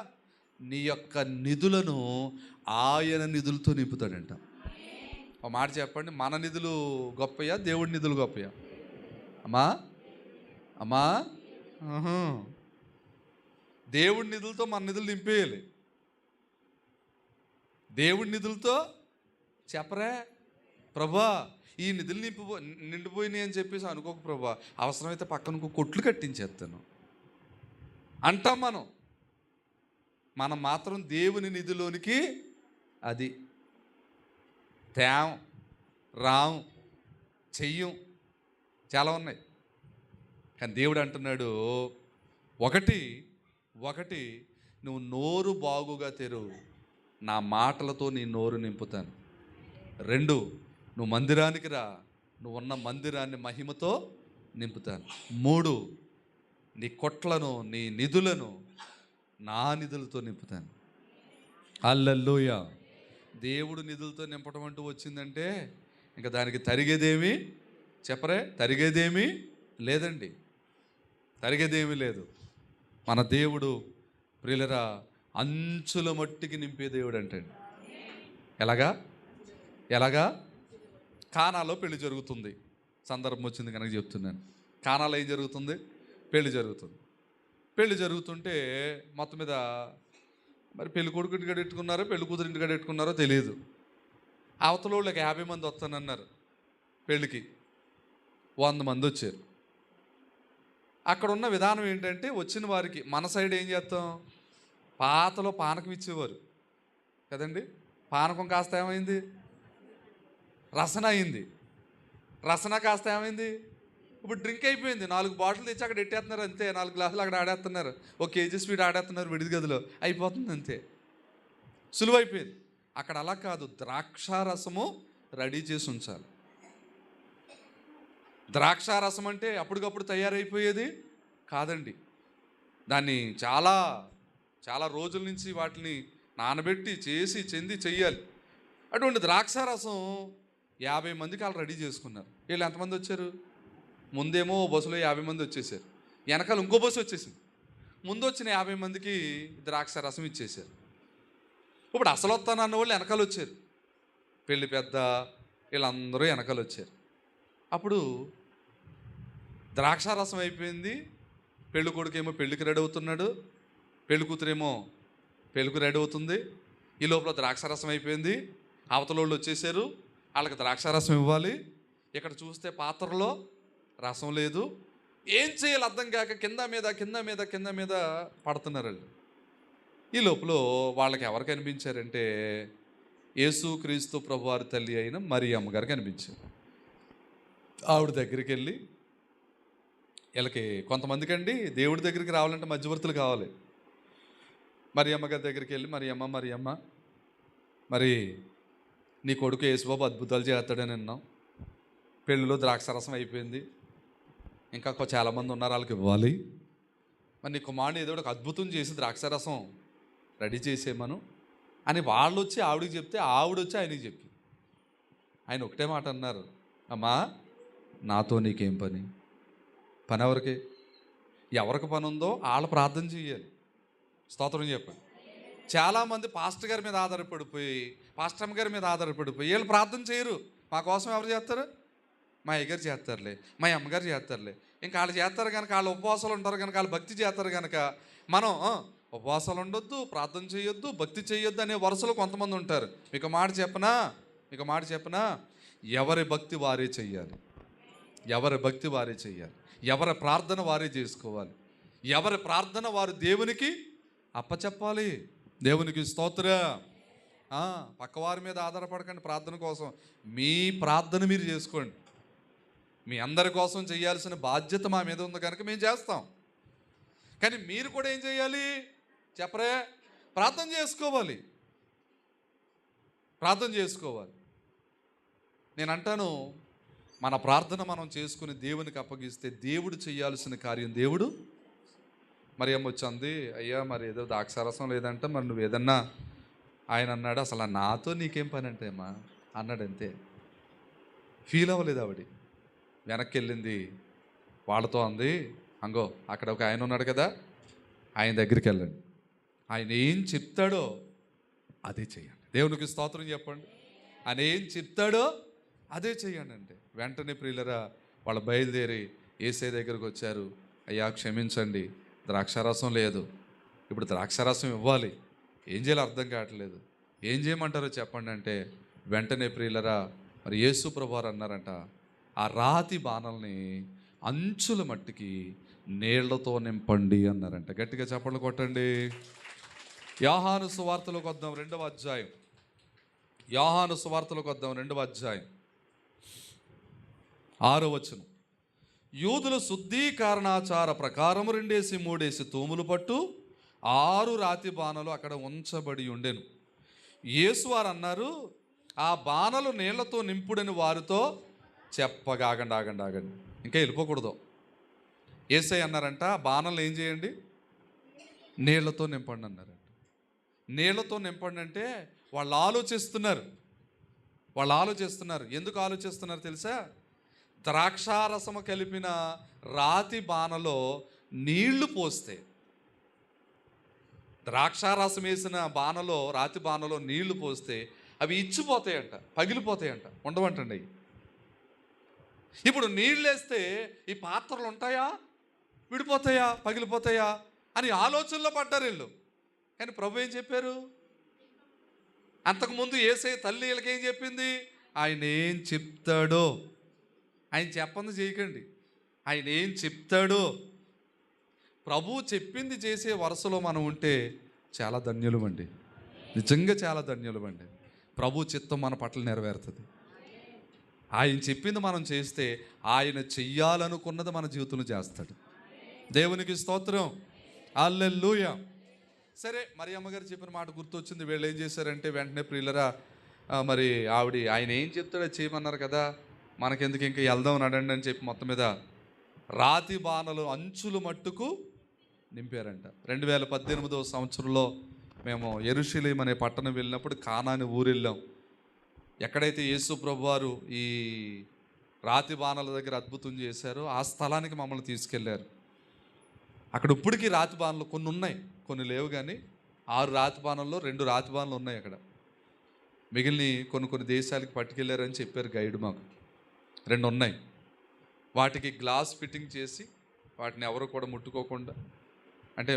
నీ యొక్క నిధులను ఆయన నిధులతో నింపుతాడంట. ఒక మాట చెప్పండి, మన నిధులు గొప్పయా, దేవుడి నిధులు గొప్పయా? అమ్మా దేవుడి నిధులతో మన నిధులు నింపేయాలి. దేవుడి నిధులతో చెప్పరే, ప్రభా ఈ నిధులు నిండిపోయినాయి అని చెప్పేసి అనుకోక ప్రభా, అవసరమైతే పక్కన కొట్లు కట్టించేస్తాను అంటాం. మనం మాత్రం దేవుని నిధిలోనికి అది రాం చెయ్యం, చాలా ఉన్నాయి. కానీ దేవుడు అంటున్నాడు, ఒకటి నువ్వు నోరు బాగుగా తెరువు, నా మాటలతో నీ నోరు నింపుతాను. 2 నువ్వు మందిరానికి రా, నువ్వు ఉన్న మందిరాన్ని మహిమతో నింపుతాను. 3 నీ కొట్లను, నీ నిధులను నా నిధులతో నింపుతాను. హల్లెలూయా. దేవుడు నిధులతో నింపడం అంటూ వచ్చిందంటే ఇంకా దానికి తరిగేదేమీ చెప్పరే, తరిగేదేమీ లేదండి, తరిగేదేమీ లేదు. మన దేవుడు ప్రియులరా అంచుల మట్టికి నింపే దేవుడు అంటండి. ఎలాగా? కానాలో పెళ్లి జరుగుతుంది. సందర్భం వచ్చింది కనుక చెప్తున్నాను. కానాలో ఏం జరుగుతుంది? పెళ్లి జరుగుతుంది. పెళ్లి జరుగుతుంటే మొత్తం మీద మరి పెళ్లి కొడుకు ఇంటికాడ పెట్టుకున్నారో పెళ్లి కూతురు ఇంటికాడ పెట్టుకున్నారో తెలియదు. అవతల వాళ్ళకి 50 మంది వస్తానన్నారు పెళ్ళికి. 100 మంది వచ్చారు. అక్కడ ఉన్న విధానం ఏంటంటే, వచ్చిన వారికి మన సైడ్ ఏం చేస్తాం, పాతలో పానకం ఇచ్చేవారు కదండి. పానకం కాస్త ఏమైంది, రసన అయింది. రసన కాస్త ఏమైంది, ఇప్పుడు డ్రింక్ అయిపోయింది. 4 బాటిల్ తెచ్చి అక్కడ ఎట్టేస్తున్నారు అంతే. 4 గ్లాసులు అక్కడ ఆడేస్తున్నారు. 1 కేజీ స్వీట్ ఆడేస్తున్నారు విడిది గదిలో, అయిపోతుంది అంతే, సులువైపోయింది. అక్కడ అలా కాదు, ద్రాక్షారసము రెడీ చేసి ఉంచాలి. ద్రాక్షారసం అంటే అప్పటికప్పుడు తయారైపోయేది కాదండి. దాన్ని చాలా చాలా రోజుల నుంచి వాటిని నానబెట్టి చెయ్యాలి. అటువంటి ద్రాక్షారసం 50 మందికి వాళ్ళు రెడీ చేసుకున్నారు. వీళ్ళు ఎంతమంది వచ్చారు? ముందేమో బస్సులో 50 మంది వచ్చేసారు, వెనకాల ఇంకో బస్సు వచ్చేసింది. ముందు వచ్చిన 50 మందికి ద్రాక్ష రసం ఇచ్చేశారు. ఇప్పుడు అసలు వస్తానన్న వాళ్ళు వెనకాల వచ్చారు, పెళ్ళి పెద్ద వీళ్ళందరూ వెనకాల వచ్చారు. అప్పుడు ద్రాక్ష రసం అయిపోయింది, పెళ్ళి కొడుకేమో పెళ్ళికి రెడీ అవుతున్నాడు, పెళ్ళి కూతురేమో పెళ్ళికి రెడీ అవుతుంది. ఈ లోపల ద్రాక్ష రసం అయిపోయింది, అవతల వాళ్ళు వచ్చేసారు, వాళ్ళకి ద్రాక్ష రసం ఇవ్వాలి. ఇక్కడ చూస్తే పాత్రలో రసం లేదు. ఏం చేయాలి అర్థం కాక కింద మీద పడుతున్నారు వాళ్ళు. ఈ లోపల వాళ్ళకి ఎవరు కనిపించారంటే యేసుక్రీస్తు ప్రభువారి తల్లి అయిన మరియమ్మ గారు కనిపించారు. ఆవిడ దగ్గరికి వెళ్ళి, వీళ్ళకి కొంతమందికి అండి దేవుడి దగ్గరికి రావాలంటే మధ్యవర్తులు కావాలి. మరియమ్మ గారి దగ్గరికి వెళ్ళి, మరియమ్మ మరి నీ కొడుకు యేసుబాబు అద్భుతాలు చేస్తాడని విన్నాం, పెళ్ళిలో ద్రాక్షరసం అయిపోయింది, ఇంకా చాలామంది ఉన్నారు వాళ్ళకి ఇవ్వాలి, మరి నీ కుమారుని ఏదో ఒక అద్భుతం చేసి ద్రాక్షరసం రెడీ చేసేమను అని వాళ్ళు వచ్చి ఆవిడికి చెప్తే ఆవిడొచ్చి ఆయనకి చెప్పి ఆయన ఒకటే మాట అన్నారు, అమ్మా నాతో నీకేం పని ఎవరికి పని ఉందో వాళ్ళు ప్రార్థన చేయాలి. స్తోత్రం చెప్పండి. చాలామంది పాస్టర్ గారి మీద ఆధారపడిపోయి పాస్టమ్మ గారి మీద ఆధారపడిపోయి వీళ్ళు ప్రార్థన చేయరు. మా కోసం ఎవరు చేస్తారు? మా అయ్యగారు చేస్తారులే, మా అమ్మగారు చేస్తారులే. ఇంకా వాళ్ళు చేస్తారు కనుక, వాళ్ళు ఉపవాసాలు ఉంటారు కనుక, వాళ్ళు భక్తి చేస్తారు కనుక మనం ఉపవాసాలు ఉండొద్దు, ప్రార్థన చేయొద్దు, భక్తి చేయొద్దు అనే వరుసలో కొంతమంది ఉంటారు. మీకు మాట చెప్పనా, ఎవరి భక్తి వారే చెయ్యాలి, ఎవరి ప్రార్థన వారే చేసుకోవాలి, ఎవరి ప్రార్థన వారు దేవునికి అప్పచెప్పాలి. దేవునికి స్తోత్రం. పక్కవారి మీద ఆధారపడకండి ప్రార్థన కోసం, మీ ప్రార్థన మీరు చేసుకోండి. మీ అందరి కోసం చేయాల్సిన బాధ్యత మా మీద ఉంది కనుక మేము చేస్తాం. కానీ మీరు కూడా ఏం చేయాలి చెప్పరే? ప్రార్థన చేసుకోవాలి. నేను అంటాను, మన ప్రార్థన మనం చేసుకుని దేవునికి అప్పగిస్తే దేవుడు చేయాల్సిన కార్యం దేవుడు. మరి ఏమొచ్చింది, అయ్యా మరి ఏదో ద్రాక్షారసం లేదంటే మరి నువ్వు ఏదన్నా, ఆయన అన్నాడు అసలు నాతో నీకేం పని అంటే అమ్మా అన్నాడు. అంతే, ఫీల్ అవ్వలేదు ఆవిడ. వెనక్కి వెళ్ళింది, వాళ్ళతో అంది, అంగో అక్కడ ఒక ఆయన ఉన్నాడు కదా, ఆయన దగ్గరికి వెళ్ళండి, ఆయన ఏం చెప్తాడో అదే చెయ్యండి. దేవునికి స్తోత్రం చెప్పండి. ఆయన ఏం చెప్తాడో అదే చెయ్యండి అంటే వెంటనే ప్రియులరా వాళ్ళు బయలుదేరి యేసయ్య దగ్గరికి వచ్చారు. అయ్యా క్షమించండి, ద్రాక్షారసం లేదు, ఇప్పుడు ద్రాక్షారసం ఇవ్వాలి, ఏం చేయాలో అర్థం కావట్లేదు, ఏం చేయమంటారో చెప్పండి అంటే వెంటనే ప్రియులరా మరి యేసు ప్రభువారు అన్నారంట, ఆ రాతి బాణల్ని అంచుల మట్టికి నీళ్లతో నింపండి అన్నారంట. గట్టిగా చప్పట్లు కొట్టండి. యోహాను సువార్తలోకి వద్దాం, 2వ అధ్యాయం. యోహాను సువార్తలోకి వద్దాం, 2వ అధ్యాయం 6వ వచనం. యూదుల శుద్ధీకరణాచార ప్రకారం 2-3 తూములు పట్టు 6 రాతి బాణలు అక్కడ ఉంచబడి ఉండెను. యేసువారు అన్నారు, ఆ బాణలు నీళ్లతో నింపుడని వారితో చెప్పగా, ఆగండి, ఇంకా వెళ్ళిపోకూడదు. యేసయ్య అన్నారంట, బాణలు ఏం చేయండి, నీళ్లతో నింపండి అన్నారంట. నీళ్లతో నింపండి అంటే వాళ్ళు ఆలోచిస్తున్నారు. ఎందుకు ఆలోచిస్తున్నారు తెలుసా? ద్రాక్షారసము కలిపిన రాతి బాణలో నీళ్లు పోస్తే, ద్రాక్షారసం వేసిన బాణలో రాతి బాణలో నీళ్లు పోస్తే అవి ఇచ్చిపోతాయంట, పగిలిపోతాయంట, ఉండవంటండి. ఇప్పుడు నీళ్ళు వేస్తే ఈ పాత్రలు ఉంటాయా, విడిపోతాయా, పగిలిపోతాయా అని ఆలోచనలో పడ్డారు వీళ్ళు. కానీ ప్రభు ఏం చెప్పారు? అంతకుముందు యేసయ్య తల్లి వీళ్ళకి ఏం చెప్పింది? ఆయన ఏం చెప్తాడో, ఆయన చెప్పంది చేయకండి, ఆయన ఏం చెప్తాడో. ప్రభు చెప్పింది చేసే వరుసలో మనం ఉంటే చాలా ధన్యులమండి, నిజంగా చాలా ధన్యులమండి. ప్రభు చిత్తం మన పట్ల నెరవేరుతుంది. ఆయన చెప్పింది మనం చేస్తే ఆయన చెయ్యాలనుకున్నది మన జీవితంలో చేస్తాడు. దేవునికి స్తోత్రం, హల్లెలూయా. సరే, మరి అమ్మగారు చెప్పిన మాట గుర్తొచ్చింది. వీళ్ళు ఏం చేశారంటే వెంటనే ప్రియులరా మరి ఆయన ఏం చెప్తాడో చేయమన్నారు కదా, మనకెందుకు ఇంకా వెళ్దాం నడండి అని చెప్పి మొత్తం మీద రాతి బాణలు అంచులు మట్టుకు నింపారంట. 2018వ సంవత్సరంలో మేము యెరూషలేము అనే పట్టణం వెళ్ళినప్పుడు కానాని ఊరు వెళ్ళాం. ఎక్కడైతే యేసు ప్రభువారు ఈ రాతి బాణల దగ్గర అద్భుతం చేశారో ఆ స్థలానికి మమ్మల్ని తీసుకెళ్లారు. అక్కడ ఇప్పటికీ రాతిబాణలు కొన్ని ఉన్నాయి, కొన్ని లేవు, కానీ 6 రాతిబాణల్లో 2 రాతిబాణలు ఉన్నాయి అక్కడ. మిగిలిన కొన్ని దేశాలకు పట్టుకెళ్ళారని చెప్పారు గైడ్ మాకు. 2 ఉన్నాయి. వాటికి గ్లాస్ ఫిట్టింగ్ చేసి వాటిని ఎవరు కూడా ముట్టుకోకుండా, అంటే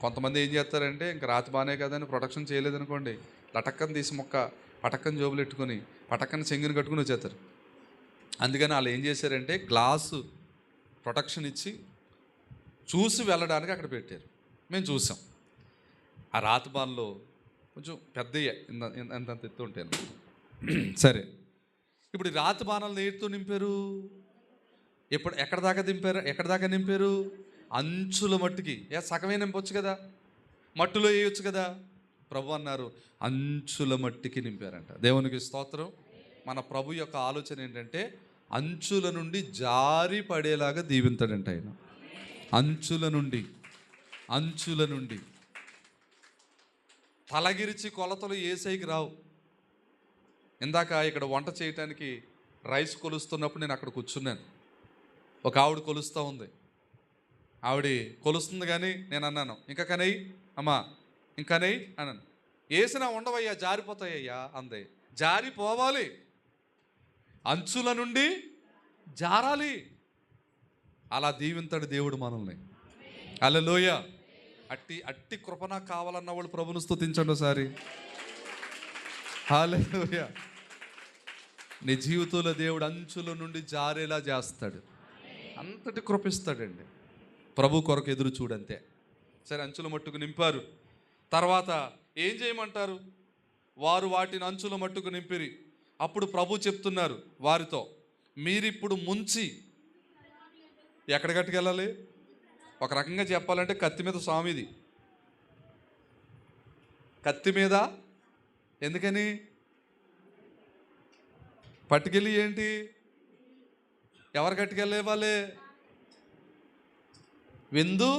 కొంతమంది ఏం చేస్తారంటే ఇంకా రాతి బానే కదని ప్రొటెక్షన్ చేయలేదనుకోండి, లటక్కని తీసి పటక్కని జోబులు పెట్టుకొని పటక్కని చెంగిని కట్టుకుని వచ్చేస్తారు. అందుకని వాళ్ళు ఏం చేశారంటే గ్లాసు ప్రొటెక్షన్ ఇచ్చి చూసి వెళ్ళడానికి అక్కడ పెట్టారు. మేము చూసాం. ఆ రాతి బాన్లో కొంచెం పెద్దయ్యే, ఎంత ఎత్తు ఉంటాను. సరే, ఇప్పుడు రాతి బాణాలు నీటితో నింపారు. ఎక్కడ దాకా నింపారు? అంచుల మట్టికి. సగమే నింపొచ్చు కదా, మట్టిలో వేయొచ్చు కదా. ప్రభు అన్నారు అంచుల మట్టికి నింపారంట. దేవునికి స్తోత్రం. మన ప్రభు యొక్క ఆలోచన ఏంటంటే అంచుల నుండి జారి పడేలాగా దీవింతాడంట ఆయన. అంచుల నుండి తలగిరిచి కొలతలు ఏసైకి రావు. ఇందాక ఇక్కడ వంట చేయటానికి రైస్ కొలుస్తున్నప్పుడు నేను అక్కడ కూర్చున్నాను. ఒక ఆవిడ కొలుస్తూ ఉంది. ఆవిడ కొలుస్తుంది, కానీ నేను అన్నాను ఇంకా కనయ్యి అమ్మా, ఇంకా నెయ్యి అన్నాను. వేసినా ఉండవయ్యా, జారిపోతాయ్యా అందే. జారిపోవాలి, అంచుల నుండి జారాలి. అలా దీవింతాడు దేవుడు మనల్ని. హల్లెలూయా. అట్టి కృప నాకు కావాలన్న వాళ్ళు ప్రభును స్తుతించండి ఒకసారి. హల్లెలూయా. నీ జీవితంలో దేవుడు అంచుల నుండి జారేలా చేస్తాడు. అంతటి కృపిస్తాడండి. ప్రభు కొరకు ఎదురు చూడంతే. సరే, అంచుల మట్టుకు నింపారు. తర్వాత ఏం చేయమంటారు? వారు వాటిని అంచుల మట్టుకు నింపిరి. అప్పుడు ప్రభు చెప్తున్నారు వారితో, మీరిప్పుడు ముంచి ఎక్కడ కట్టుకెళ్ళాలి? ఒక రకంగా చెప్పాలంటే కత్తి మీద స్వామిది. కత్తి మీద ఎందుకని పట్టుకెళ్ళి ఏంటి? ఎవరు కట్టుకెళ్ళేవాళ్ళే? విందు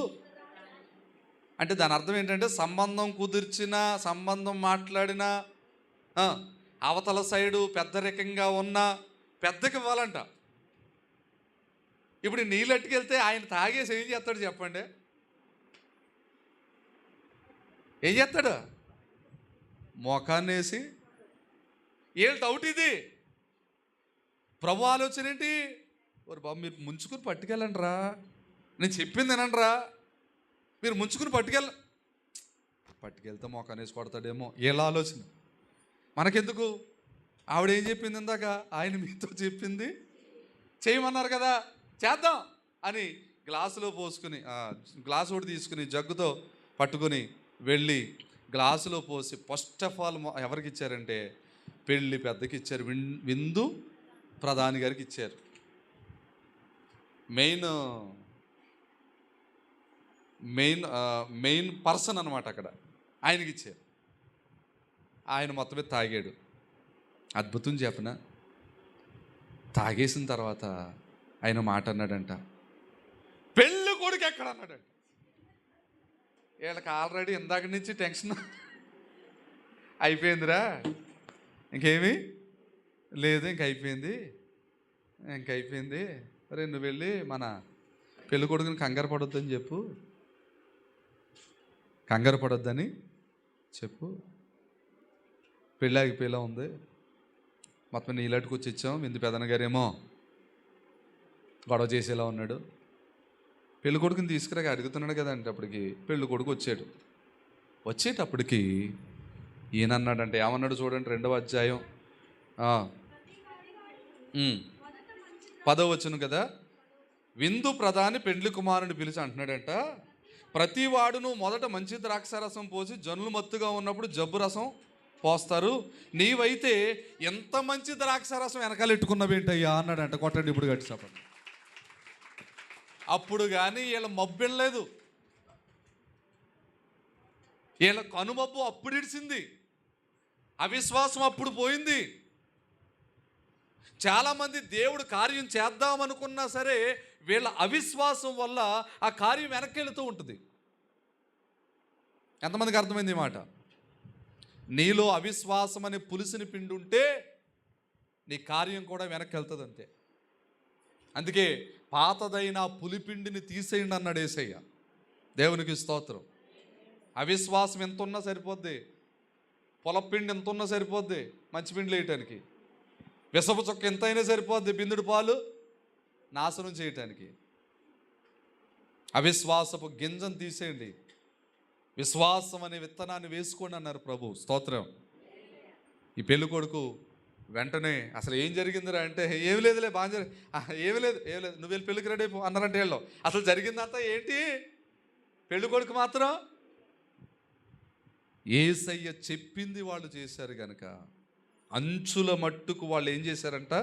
అంటే దాని అర్థం ఏంటంటే సంబంధం కుదిర్చిన, సంబంధం మాట్లాడిన, అవతల సైడు పెద్దరికంగా ఉన్న పెద్దకి ఇవ్వాలంట. ఇప్పుడు నీళ్ళు అట్టుకెళ్తే ఆయన తాగేసి ఏం చేస్తాడు చెప్పండి? ఏం చేస్తాడు? మోకాన్ని వేసి ఏళ్ళు డౌట్. ఇది ప్రభు ఆలోచన ఏంటి? ఓరు బాబు, మీరు ముంచుకుని పట్టుకెళ్ళండి రా, నేను చెప్పింది వినండి రా. మీరు ముంచుకుని పట్టుకెళ్తే మోకాన్ని వేసి కొడతాడేమో, ఇలా ఆలోచన. మనకెందుకు? ఆవిడ ఏం చెప్పింది ఇందాక? ఆయన మీతో చెప్పింది చేయమన్నారు కదా, చేద్దాం అని గ్లాసులో పోసుకుని, గ్లాసు ఒకటి తీసుకుని జగ్గుతో పట్టుకుని వెళ్ళి గ్లాసులో పోసి ఫస్ట్ ఆఫ్ ఆల్ ఎవరికి ఇచ్చారంటే పెళ్ళి పెద్దకి ఇచ్చారు. విందు ప్రధాని గారికి ఇచ్చారు. మెయిన్ పర్సన్ అనమాట అక్కడ, ఆయనకి ఇచ్చారు. ఆయన మొత్తమే తాగాడు. అద్భుతం చెప్పన, తాగేసిన తర్వాత ఆయన మాట అన్నాడంట, పెళ్ళి కొడుకు ఎక్కడ అన్నాడంట. వీళ్ళకి ఆల్రెడీ ఇందాక నుంచి టెన్షన్ అయిపోయిందిరా, ఇంకేమీ లేదు, ఇంకైపోయింది. అరే నువ్వు వెళ్ళి మన పెళ్ళి కొడుకుని కంగారు పడొద్దని చెప్పు, కంగారు పడొద్దని చెప్పు, పెళ్ళి ఆగిపోయేలా ఉంది, మొత్తం నీలాంటికి వచ్చి ఇచ్చాం. విందు పెదన గారేమో గొడవ చేసేలా ఉన్నాడు. పెళ్ళి కొడుకుని తీసుకురాక అడుగుతున్నాడు కదా అంటే అప్పటికి పెళ్ళి కొడుకు వచ్చేటప్పటికి ఈయన అన్నాడంటే, ఏమన్నాడు చూడండి, 2వ అధ్యాయం 10వ వచనం కదా. విందు ప్రధాని పెండ్లి కుమారుని పిలిచి అంటున్నాడంట, ప్రతి వాడును మొదట మంచి ద్రాక్షారసం పోసి జనులు మత్తుగా ఉన్నప్పుడు జబ్బు రసం పోస్తారు, నీవైతే ఎంత మంచి ద్రాక్షారసం వెనకాలెట్టుకున్నావేంటయ్యా అన్నాడంట. కొట్టండి ఇప్పుడు గట్టి చెప్పండి. అప్పుడు కానీ వీళ్ళ మబ్బెళ్ళలేదు, వీళ్ళ కనుమబ్బు అప్పుడు ఇడిచింది, అవిశ్వాసం అప్పుడు పోయింది. చాలామంది దేవుడు కార్యం చేద్దామనుకున్నా సరే వీళ్ళ అవిశ్వాసం వల్ల ఆ కార్యం వెనక్కి వెళుతూ ఉంటుంది. ఎంతమందికి అర్థమైంది ఈ మాట? నీలో అవిశ్వాసం అనే పులిసిని పిండి ఉంటే నీ కార్యం కూడా వెనక్కి వెళ్తుంది అంతే. అందుకే పాతదైన పులిపిండిని తీసేయండి అన్నాడు యేసయ్య. దేవునికి స్తోత్రం. అవిశ్వాసం ఎంత ఉన్నా సరిపోద్ది, పొలపిండి ఎంత ఉన్నా సరిపోద్ది మంచిపిండి వేయటానికి, విసపు చొక్క ఎంత అయినా సరిపోద్ది బిందుడు పాలు నాశనం చేయటానికి. అవిశ్వాసపు గింజను తీసేయండి, విశ్వాసం అనే విత్తనాన్ని వేసుకోండి అన్నారు ప్రభు. స్తోత్రం. ఈ పెళ్ళి కొడుకు వెంటనే అసలు ఏం జరిగిందిరా అంటే, ఏమి లేదులే బాగా ఏమి లేదు నువ్వు వెళ్ళి పెళ్ళికి రెడీ అయిపో అన్నారంటే వీళ్ళు. అసలు జరిగిందంతా ఏంటి? పెళ్ళి కొడుకు మాత్రం యేసయ్య చెప్పింది వాళ్ళు చేశారు కనుక అంచుల మట్టుకు వాళ్ళు ఏం చేశారంట?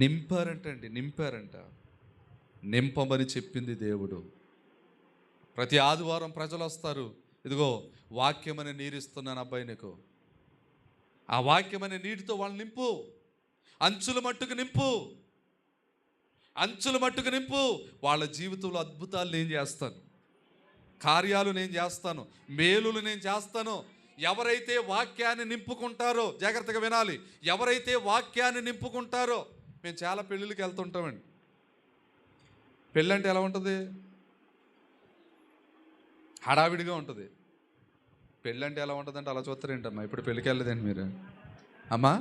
నింపారంట. నింపమని చెప్పింది దేవుడు. ప్రతి ఆదివారం ప్రజలు వస్తారు, ఇదిగో వాక్యమని నీరిస్తున్నాను అబ్బాయి నీకు, ఆ వాక్యమనే నీటితో వాళ్ళు నింపు, అంచుల మట్టుకు నింపు. వాళ్ళ జీవితంలో అద్భుతాలు నేను చేస్తాను, కార్యాలు నేను చేస్తాను, మేలులు నేను చేస్తాను. ఎవరైతే వాక్యాన్ని నింపుకుంటారో, జాగ్రత్తగా వినాలి, ఎవరైతే వాక్యాన్ని నింపుకుంటారో. మేము చాలా పెళ్ళిళ్ళకి వెళ్తుంటామండి. పెళ్ళి అంటే ఎలా ఉంటుంది? హడావిడిగా ఉంటుంది. పెళ్ళి అంటే ఎలా ఉంటుంది అంటే అలా చూస్తారేంటమ్మా, ఇప్పుడు పెళ్ళికి వెళ్ళలేదండి మీరు అమ్మా?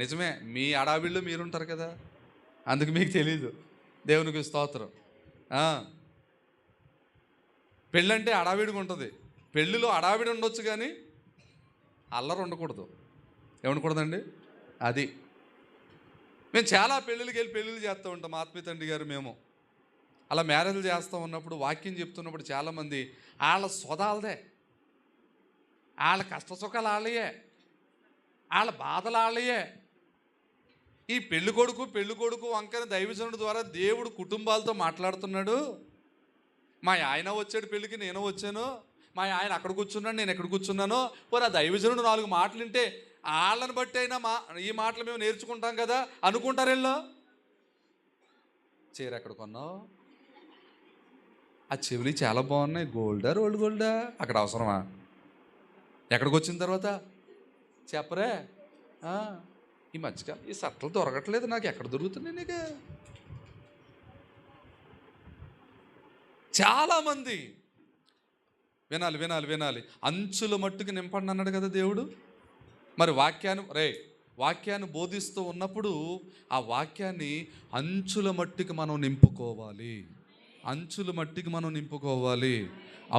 నిజమే, మీ హడావిడిలో మీరుంటారు కదా, అందుకు మీకు తెలీదు. దేవునికి స్తోత్రం. పెళ్ళంటే హడావిడిగా ఉంటుంది. పెళ్ళిలో హడావిడి ఉండొచ్చు కానీ అల్లరి ఉండకూడదు. ఏమనకూడదండి? అది మేము చాలా పెళ్ళిళ్ళకి వెళ్ళి పెళ్ళిళ్ళు చేస్తూ ఉంటాం. ఆత్మీయ తండ్రి గారు మేము అలా మ్యారేజ్లు చేస్తూ ఉన్నప్పుడు, వాక్యం చెప్తున్నప్పుడు చాలామంది వాళ్ళ సొదాలదే, వాళ్ళ కష్ట సుఖాలు వాళ్ళయే, వాళ్ళ బాధలు వాళ్ళయే. ఈ పెళ్ళి కొడుకు వంకన దైవజనుడి ద్వారా దేవుడు కుటుంబాలతో మాట్లాడుతున్నాడు. మా ఆయన వచ్చాడు పెళ్ళికి, నేను వచ్చాను, మా ఆయన అక్కడ కూర్చున్నాడు, నేను ఎక్కడ కూర్చున్నాను. పోనీ ఆ దైవజనుడు 4 మాటలు వింటే వాళ్ళని బట్టి అయినా ఈ మాటలు మేము నేర్చుకుంటాం కదా అనుకుంటారు. వీళ్ళు చీర ఎక్కడ కొన్నావు? ఆ చెవులు చాలా బాగున్నాయి, గోల్డా రోల్డ్ గోల్డా? అక్కడ అవసరమా? ఎక్కడికి వచ్చిన తర్వాత చెప్పరే, ఈ మధ్యకాలం ఈ సట్టలు దొరకట్లేదు, నాకు ఎక్కడ దొరుకుతున్నాయి నీకు? చాలామంది వినాలి. అంచుల మట్టుకు నింపండి అన్నాడు కదా దేవుడు. మరి వాక్యాన్ని బోధిస్తూ ఉన్నప్పుడు ఆ వాక్యాన్ని అంచుల మట్టుకు మనం నింపుకోవాలి.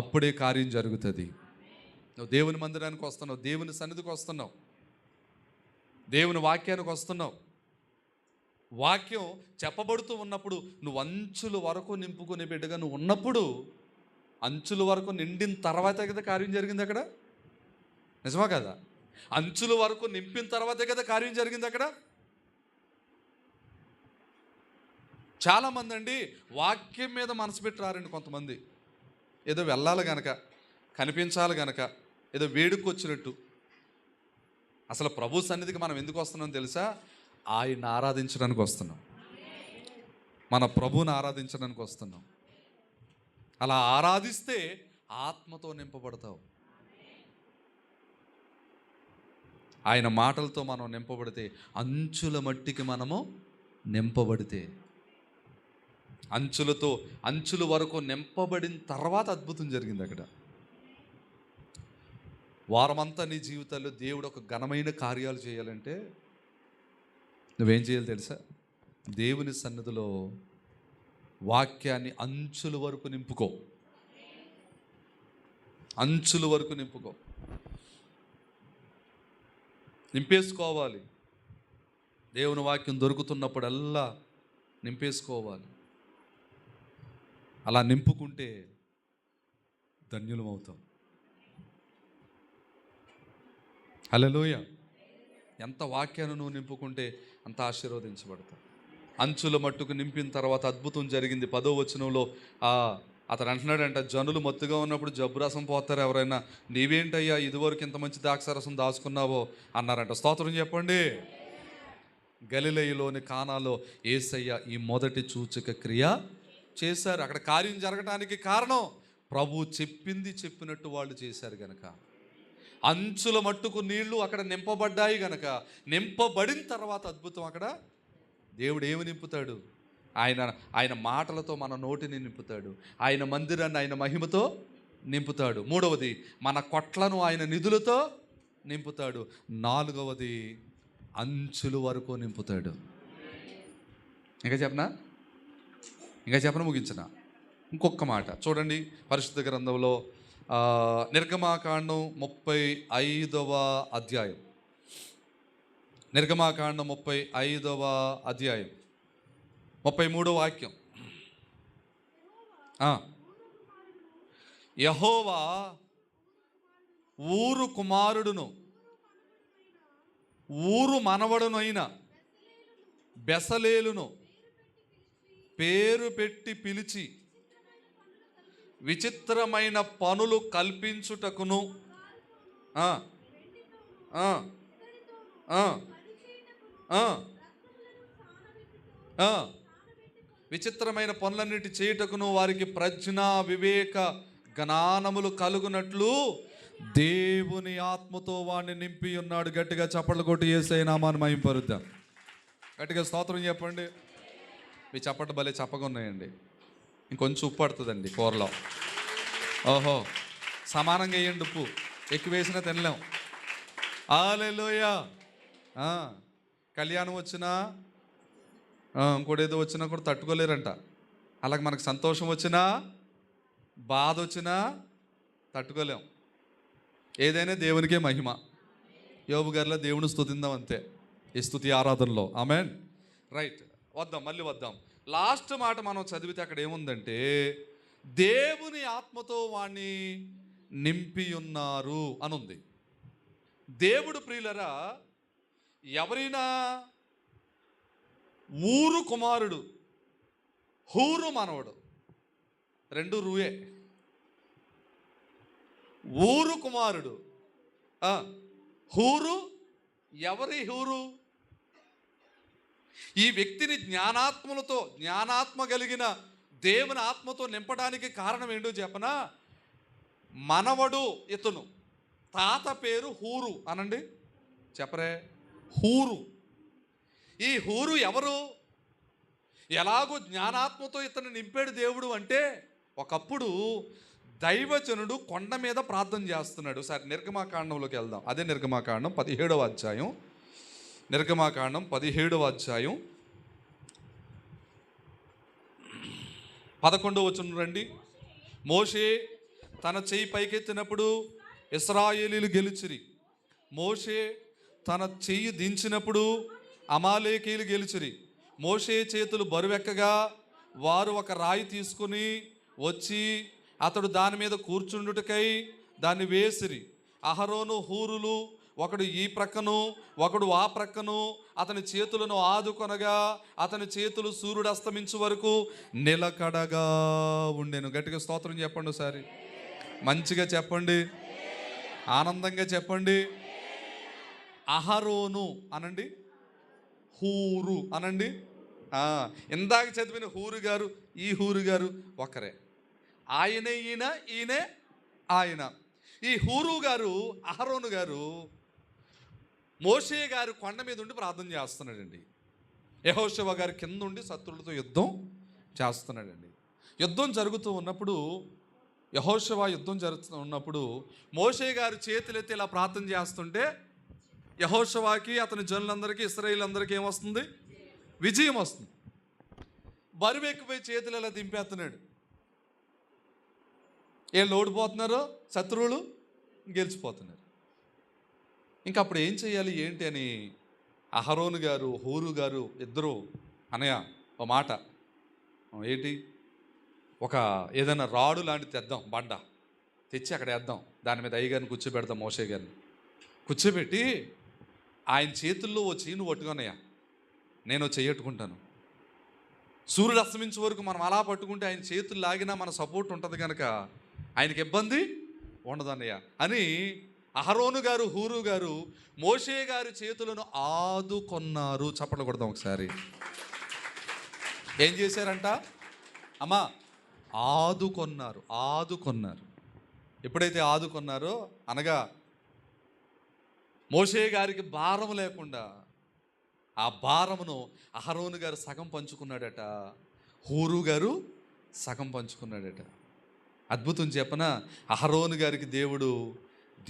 అప్పుడే కార్యం జరుగుతుంది. నువ్వు దేవుని మందిరానికి వస్తున్నావు, దేవుని సన్నిధికి వస్తున్నావు, దేవుని వాక్యానికి వస్తున్నావు. వాక్యం చెప్పబడుతూ ఉన్నప్పుడు నువ్వు అంచుల వరకు నింపుకునే బిడ్డగా నువ్వు ఉన్నప్పుడు, అంచుల వరకు నిండిన తర్వాతే కదా కార్యం జరిగింది అక్కడ. నిజమా కదా? అంచుల వరకు నింపిన తర్వాతే కదా కార్యం జరిగింది అక్కడ. చాలామంది అండి వాక్యం మీద మనసు పెట్టి రారండి. కొంతమంది ఏదో వెళ్ళాలి గనక, కనిపించాలి గనక, ఏదో వేడుకు వచ్చినట్టు. అసలు ప్రభు సన్నిధికి మనం ఎందుకు వస్తున్నాం తెలుసా? ఆయన ఆరాధించడానికి వస్తున్నాం, మన ప్రభువుని ఆరాధించడానికి వస్తున్నాం. అలా ఆరాధిస్తే ఆత్మతో నింపబడతావు. ఆయన మాటలతో మనం నింపబడితే, అంచుల మట్టికి మనము నింపబడితే, అంచుల వరకు నింపబడిన తర్వాత అద్భుతం జరిగింది అక్కడ. వారమంతా నీ జీవితాల్లో దేవుడు ఒక ఘనమైన కార్యాలు చేయాలంటే నువ్వేం చేయాలి తెలుసా? దేవుని సన్నిధిలో వాక్యాన్ని అంచుల వరకు నింపుకో. నింపేసుకోవాలి. దేవుని వాక్యం దొరుకుతున్నప్పుడల్లా నింపేసుకోవాలి. అలా నింపుకుంటే ధన్యులమవుతాం. హల్లెలూయా. ఎంత వాక్యాన్ని నువ్వు నింపుకుంటే అంత ఆశీర్వదించబడతావు. అంచుల మట్టుకు నింపిన తర్వాత అద్భుతం జరిగింది. 10వ వచనంలో అతను అంటున్నాడంట, జనులు మత్తుగా ఉన్నప్పుడు జబ్బు రసం పోతారు ఎవరైనా, నీవేంటయ్యా ఇదివరకు ఇంత మంచి ద్రాక్షారసం దాచుకున్నావో అన్నారంట. స్తోత్రం చెప్పండి. గలిలయలోని కానాలో యేసయ్య ఈ మొదటి సూచక క్రియ చేశారు. అక్కడ కార్యం జరగడానికి కారణం ప్రభు చెప్పినట్టు వాళ్ళు చేశారు గనక. అంచుల మట్టుకు నీళ్లు అక్కడ నింపబడ్డాయి గనక, నింపబడిన తర్వాత అద్భుతం. అక్కడ దేవుడు ఏమి నింపుతాడు? ఆయన ఆయన మాటలతో మన నోటిని నింపుతాడు. ఆయన మందిరాన్ని ఆయన మహిమతో నింపుతాడు. మూడవది, మన కొట్లను ఆయన నిధులతో నింపుతాడు. నాలుగవది, అంచుల వరకు నింపుతాడు. ఇంకా చెప్పనా ముగించిన ఇంకొక మాట చూడండి. పరిశుద్ధ గ్రంథంలో నిర్గమాకాండం 35వ అధ్యాయం, నిర్గమాకాండం 35వ అధ్యాయం 33వ వాక్యం. యెహోవా ఊరు కుమారుడును ఊరు మనవడునైన బెసలేలును పేరు పెట్టి పిలిచి విచిత్రమైన పనులు కల్పించుటకును విచిత్రమైన పనులన్నిటి చేయుటకును వారికి ప్రజ్ఞ వివేక జ్ఞానములు కలుగునట్లు దేవుని ఆత్మతో వాడిని నింపి ఉన్నాడు. గట్టిగా చప్పట్లు కొట్టి యేసయ్య నామాన్ని మహింపరుద్దాం. గట్టిగా స్తోత్రం చెప్పండి. మీ చప్పట్లు భలే చప్పగా ఉన్నాయండి. ఇంకొంచెం ఉప్పు పడుతుందండి కూరలో. ఓహో, సమానంగా వేయండి. ఉప్పు ఎక్కువ వేసినా తినలేం. హల్లెలూయా. కళ్యాణం వచ్చినా ఇంకోటి ఏదో వచ్చినా కూడా తట్టుకోలేరంట. అలాగే మనకు సంతోషం వచ్చినా బాధ వచ్చినా తట్టుకోలేం. ఏదైనా దేవునికే మహిమ. యోబు గారిలో దేవుని స్తుతిందాం అంతే, ఈ స్తుతి ఆరాధనలో. ఆమేన్. రైట్, మళ్ళీ వద్దాం. లాస్ట్ మాట మనం చదివితే అక్కడ ఏముందంటే, దేవుని ఆత్మతో వాణ్ణి నింపి ఉన్నారు అనుంది. దేవుడు ప్రియులరా, ఎవరైనా ఊరు కుమారుడు హూరు మనవడు, రెండు రూయే. ఊరు కుమారుడు హూరు. ఎవరి హూరు? ఈ వ్యక్తిని జ్ఞానాత్మ కలిగిన దేవుని ఆత్మతో నింపడానికి కారణం ఏంటో చెప్పనా? మనవడు ఇతను, తాత పేరు హూరు అనండి. చెప్పరే, హూరు. ఈ హూరు ఎవరు? ఎలాగో జ్ఞానాత్మతో ఇతను నింపాడు దేవుడు అంటే, ఒకప్పుడు దైవజనుడు కొండ మీద ప్రార్థన చేస్తున్నాడు. సరే, నిర్గమాకాండంలోకి వెళ్దాం. అదే నిర్గమాకాండం 17వ అధ్యాయం. నిర్గమాకాండం 17వ అధ్యాయం 11వ వచనం రండి. మోషే తన చెయ్యి పైకెత్తినప్పుడు ఇశ్రాయేలీయులు గెలిచిరి. మోషే తన చెయ్యి దించినప్పుడు అమాలేకీయులు గెలిచిరి. మోషే చేతులు బరువెక్కగా వారు ఒక రాయి తీసుకుని వచ్చి అతడు దాని మీద కూర్చుండుటకై దాన్ని వేసిరి. అహరోను హూరులు ఒకడు ఈ ప్రక్కను ఒకడు ఆ ప్రక్కను అతని చేతులను ఆదుకొనగా అతని చేతులు సూర్యుడు అస్తమించు వరకు నిలకడగా ఉండెను. గట్టిగా స్తోత్రం చెప్పండి ఒకసారి, మంచిగా చెప్పండి, ఆనందంగా చెప్పండి. అహరోను అనండి, హూరు అనండి. ఇందాక చదివిన హూరు గారు ఈ హూరు గారు ఒకరే. ఆయనే ఈయన, ఈయనే ఆయన. ఈ హూరు గారు, అహరోను గారు మోషే గారు కొండ మీద ఉండి ప్రార్థన చేస్తున్నాడండి. యెహోషువ గారు కింద ఉండి శత్రువులతో యుద్ధం చేస్తున్నాడండి. యుద్ధం జరుగుతూ ఉన్నప్పుడు, యెహోషువ యుద్ధం జరుగుతూ ఉన్నప్పుడు మోషే గారు చేతులెత్తి ఇలా ప్రార్థన చేస్తుంటే యెహోషువకి అతని జనులందరికీ ఇశ్రాయేలీయులందరికీ ఏమొస్తుంది? విజయం వస్తుంది. బరువు ఎక్కిపోయి చేతులు ఇలా దింపేస్తున్నాడు. వీళ్ళు ఓడిపోతున్నారు, శత్రువులు గెలిచిపోతున్నారు. ఇంకా అప్పుడు ఏం చేయాలి ఏంటి అని అహరోను గారు హూరు గారు ఇద్దరు, అనయ్య ఓ మాట, ఏంటి, ఒక ఏదైనా రాడు లాంటిది తెద్దాం, బండ తెచ్చి అక్కడ వేద్దాం, దాని మీద అయ్యగారిని కూర్చోబెడదాం, మోషే గారిని కూర్చోబెట్టి ఆయన చేతుల్లో ఓ చీను పట్టుకున్నయ్యా, నేను చెయ్యట్టుకుంటాను. సూర్యుడు అస్తమించే వరకు మనం అలా పట్టుకుంటే ఆయన చేతులు లాగినా మన సపోర్ట్ ఉంటుంది కనుక ఆయనకి ఇబ్బంది ఉండదు అన్నయ్య అని అహరోను గారు హూరు గారు మోషే గారి చేతులను ఆదుకొన్నారు. చప్పట్లు కొడదాం ఒకసారి. ఏం చేశారంట అమ్మా? ఆదుకొన్నారు. ఎప్పుడైతే ఆదుకొన్నారో అనగా మోషే గారికి భారం లేకుండా ఆ భారమును అహరోను గారు సగం పంచుకున్నాడట, హూరు గారు సగం పంచుకున్నాడట. అద్భుతం చెప్పన, అహరోను గారికి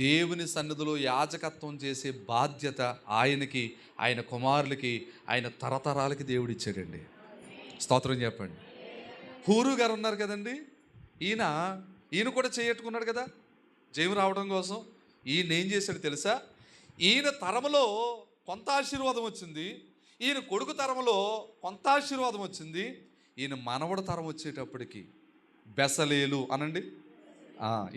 దేవుని సన్నిధిలో యాజకత్వం చేసే బాధ్యత ఆయనకి, ఆయన కుమారులకి, ఆయన తరతరాలకి దేవుడు ఇచ్చాడండి. స్తోత్రం చెప్పండి. హూరు గారు ఉన్నారు కదండి, ఈయన కూడా చేయట్టుకున్నాడు కదా జయం రావడం కోసం. ఈయన ఏం చేశాడు తెలుసా? ఈయన తరములో కొంత ఆశీర్వాదం వచ్చింది, ఈయన కొడుకు తరములో కొంత ఆశీర్వాదం వచ్చింది. ఈయన మనవడు తరం వచ్చేటప్పటికి బెసలేలు అనండి,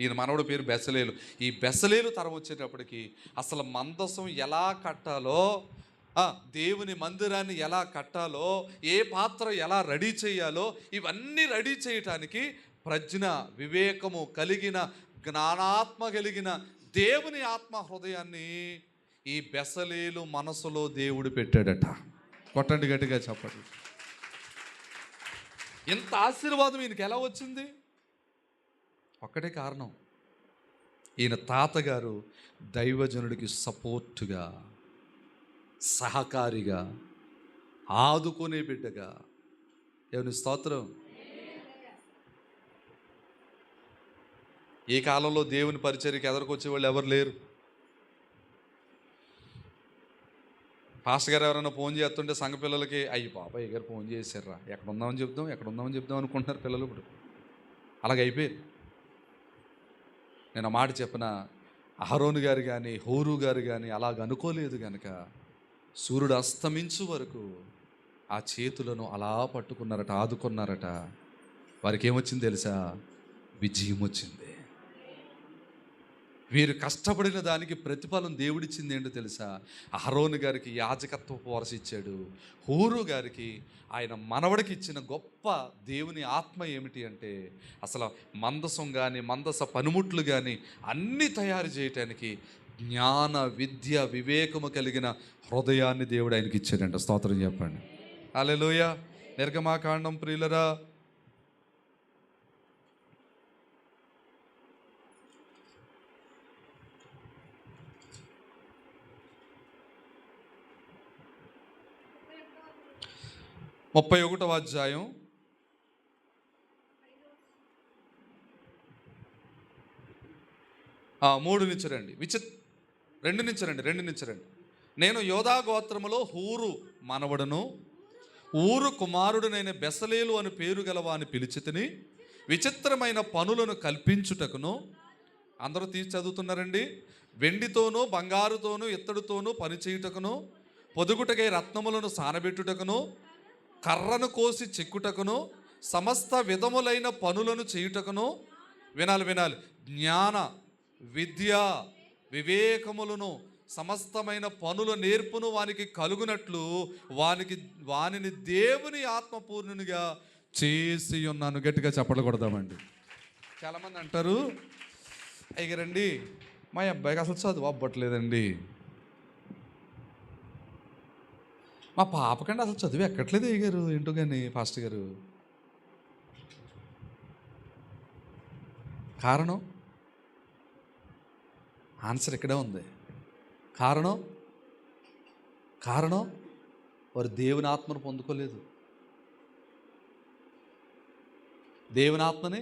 ఈయన మనవడు పేరు బెసలేలు. ఈ బెసలేలు తరం వచ్చేటప్పటికి అసలు మందసం ఎలా కట్టాలో, దేవుని మందిరాన్ని ఎలా కట్టాలో, ఏ పాత్ర ఎలా రెడీ చేయాలో, ఇవన్నీ రెడీ చేయటానికి ప్రజ్ఞ, వివేకము కలిగిన, జ్ఞానాత్మ కలిగిన దేవుని ఆత్మ హృదయాన్ని ఈ బెసలేలు మనసులో దేవుడు పెట్టాడట. కొట్టండి గట్టిగా చెప్పండి. ఇంత ఆశీర్వాదం ఈయనకి ఎలా వచ్చింది? ఒక్కటే కారణం, ఈయన తాతగారు దైవజనుడికి సపోర్టుగా, సహకారిగా, ఆదుకునే బిడ్డగా. దేవుని స్తోత్రం. ఈ కాలంలో దేవుని పరిచర్యకి ఎదరికొచ్చే వాళ్ళు ఎవరు లేరు. పాస్టర్ గారు ఎవరైనా ఫోన్ చేస్తుంటే సంఘ పిల్లలకి, అయ్యి బాబాయ్ గారు ఫోన్ చేశారా, ఎక్కడ ఉందామని చెప్దాం అనుకుంటున్నారు పిల్లలు. ఇప్పుడు అలాగ అయిపోయారు. నేను ఆ మాట చెప్పిన, అహరోను గారు కానీ హూరు గారు కానీ అలాగ అనుకోలేదు కనుక సూర్యుడు అస్తమించు వరకు ఆ చేతులను అలా పట్టుకున్నారట, ఆదుకున్నారట. వారికి ఏమొచ్చింది తెలుసా? విజయం వచ్చింది. వీరు కష్టపడిన దానికి ప్రతిఫలం దేవుడిచ్చింది ఏంటో తెలుసా? అహరోను గారికి యాజకత్వపు వరస ఇచ్చాడు, హూరు గారికి ఆయన మనవడికి ఇచ్చిన గొప్ప దేవుని ఆత్మ ఏమిటి అంటే, అసలు మందసం కానీ మందస పనిముట్లు కానీ అన్నీ తయారు చేయటానికి జ్ఞాన, విద్య, వివేకము కలిగిన హృదయాన్ని దేవుడు ఆయనకి ఇచ్చాడంట. స్తోత్రం చెప్పండి. హల్లెలూయా. నిర్గమాకాండం ప్రియులరా, ముప్పై 31వ అధ్యాయం 3 నుంచి రండి, 2 నుంచి రండి. నేను యోధా గోత్రములో హూరు మనవడును, ఊరు కుమారుడునైన బెసలేలు అని పేరు గలవాని పిలిచితిని, విచిత్రమైన పనులను కల్పించుటకును. అందరూ తీసి చదువుతున్నారండి. వెండితోనూ బంగారుతోనూ ఇత్తడితోనూ పనిచేయుటకును, పొదుగుటకై రత్నములను సానబెట్టుటకును, కర్రను కోసి చెక్కుటకును, సమస్త విధములైన పనులను చేయుటకును. వినాలి. జ్ఞాన, విద్య, వివేకములను, సమస్తమైన పనుల నేర్పును వానికి కలుగునట్లు వానిని దేవుని ఆత్మపూర్ణునిగా చేసి ఉన్నాను. గట్టిగా చప్పట్లు కొడదామండి. చాలామంది అంటారు, అయ్యారండి మా అబ్బాయికి అసలు చదువు అవ్వట్లేదండి, మా పాపకండి అసలు చదువు ఎక్కట్లేదు అయ్యారు, ఏంటో కానీ పాస్టర్ గారు. కారణం, ఆన్సర్ ఇక్కడే ఉంది. కారణం వారు దేవుని ఆత్మను పొందుకోలేదు. దేవుని ఆత్మని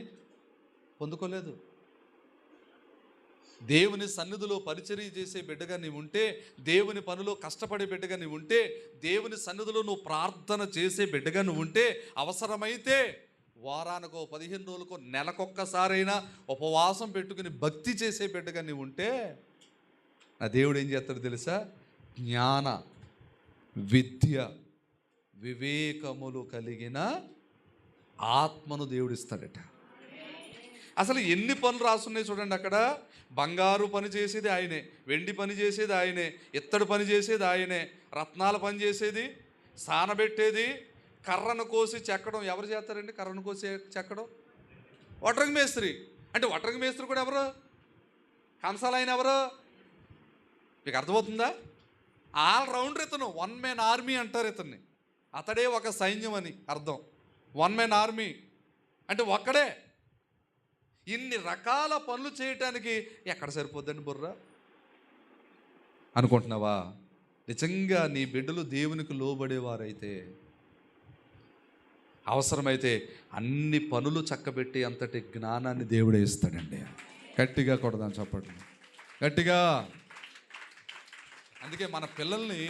పొందుకోలేదు. దేవుని సన్నిధిలో పరిచర్య చేసే బిడ్డగా నీవు ఉంటే, దేవుని పనిలో కష్టపడే బిడ్డగా నీవు ఉంటే, దేవుని సన్నిధిలో నువ్వు ప్రార్థన చేసే బిడ్డగా నువ్వు ఉంటే, అవసరమైతే వారానికో 15 రోజులకో నెలకొక్కసారైనా ఉపవాసం పెట్టుకుని భక్తి చేసే బిడ్డగా నీవు ఉంటే, నా దేవుడు ఏం చేస్తాడు తెలుసా? జ్ఞాన, విద్య, వివేకములు కలిగిన ఆత్మను దేవుడిస్తాడట. అసలు ఎన్ని పనులు రాసున్నాయి చూడండి అక్కడ. బంగారు పని చేసేది ఆయనే, వెండి పని చేసేది ఆయనే, ఇత్తడి పని చేసేది ఆయనే, రత్నాల పని చేసేది, సానబెట్టేది, కర్రను కోసి చెక్కడం. ఎవరు చేస్తారండి కర్రను కోసి చెక్కడం? వడ్రంగి మేస్త్రి. అంటే వడ్రంగి మేస్త్రి కూడా ఎవరు? కంసాలైన ఎవరు? మీకు అర్థమవుతుందా? ఆల్రౌండర్ ఇతను. 1 man ఆర్మీ అంటారు ఇతన్ని. అతడే ఒక సైన్యం అని అర్థం. 1 man ఆర్మీ అంటే ఒక్కడే. ఇన్ని రకాల పనులు చేయటానికి ఎక్కడ సరిపోద్దండి బుర్ర అనుకుంటున్నావా? నిజంగా నీ బిడ్డలు దేవునికి లోబడేవారైతే అవసరమైతే అన్ని పనులు చక్కబెట్టి అంతటి జ్ఞానాన్ని దేవుడే ఇస్తాడండి. గట్టిగా కొడదాం చెప్పండి, గట్టిగా. అందుకే మన పిల్లల్ని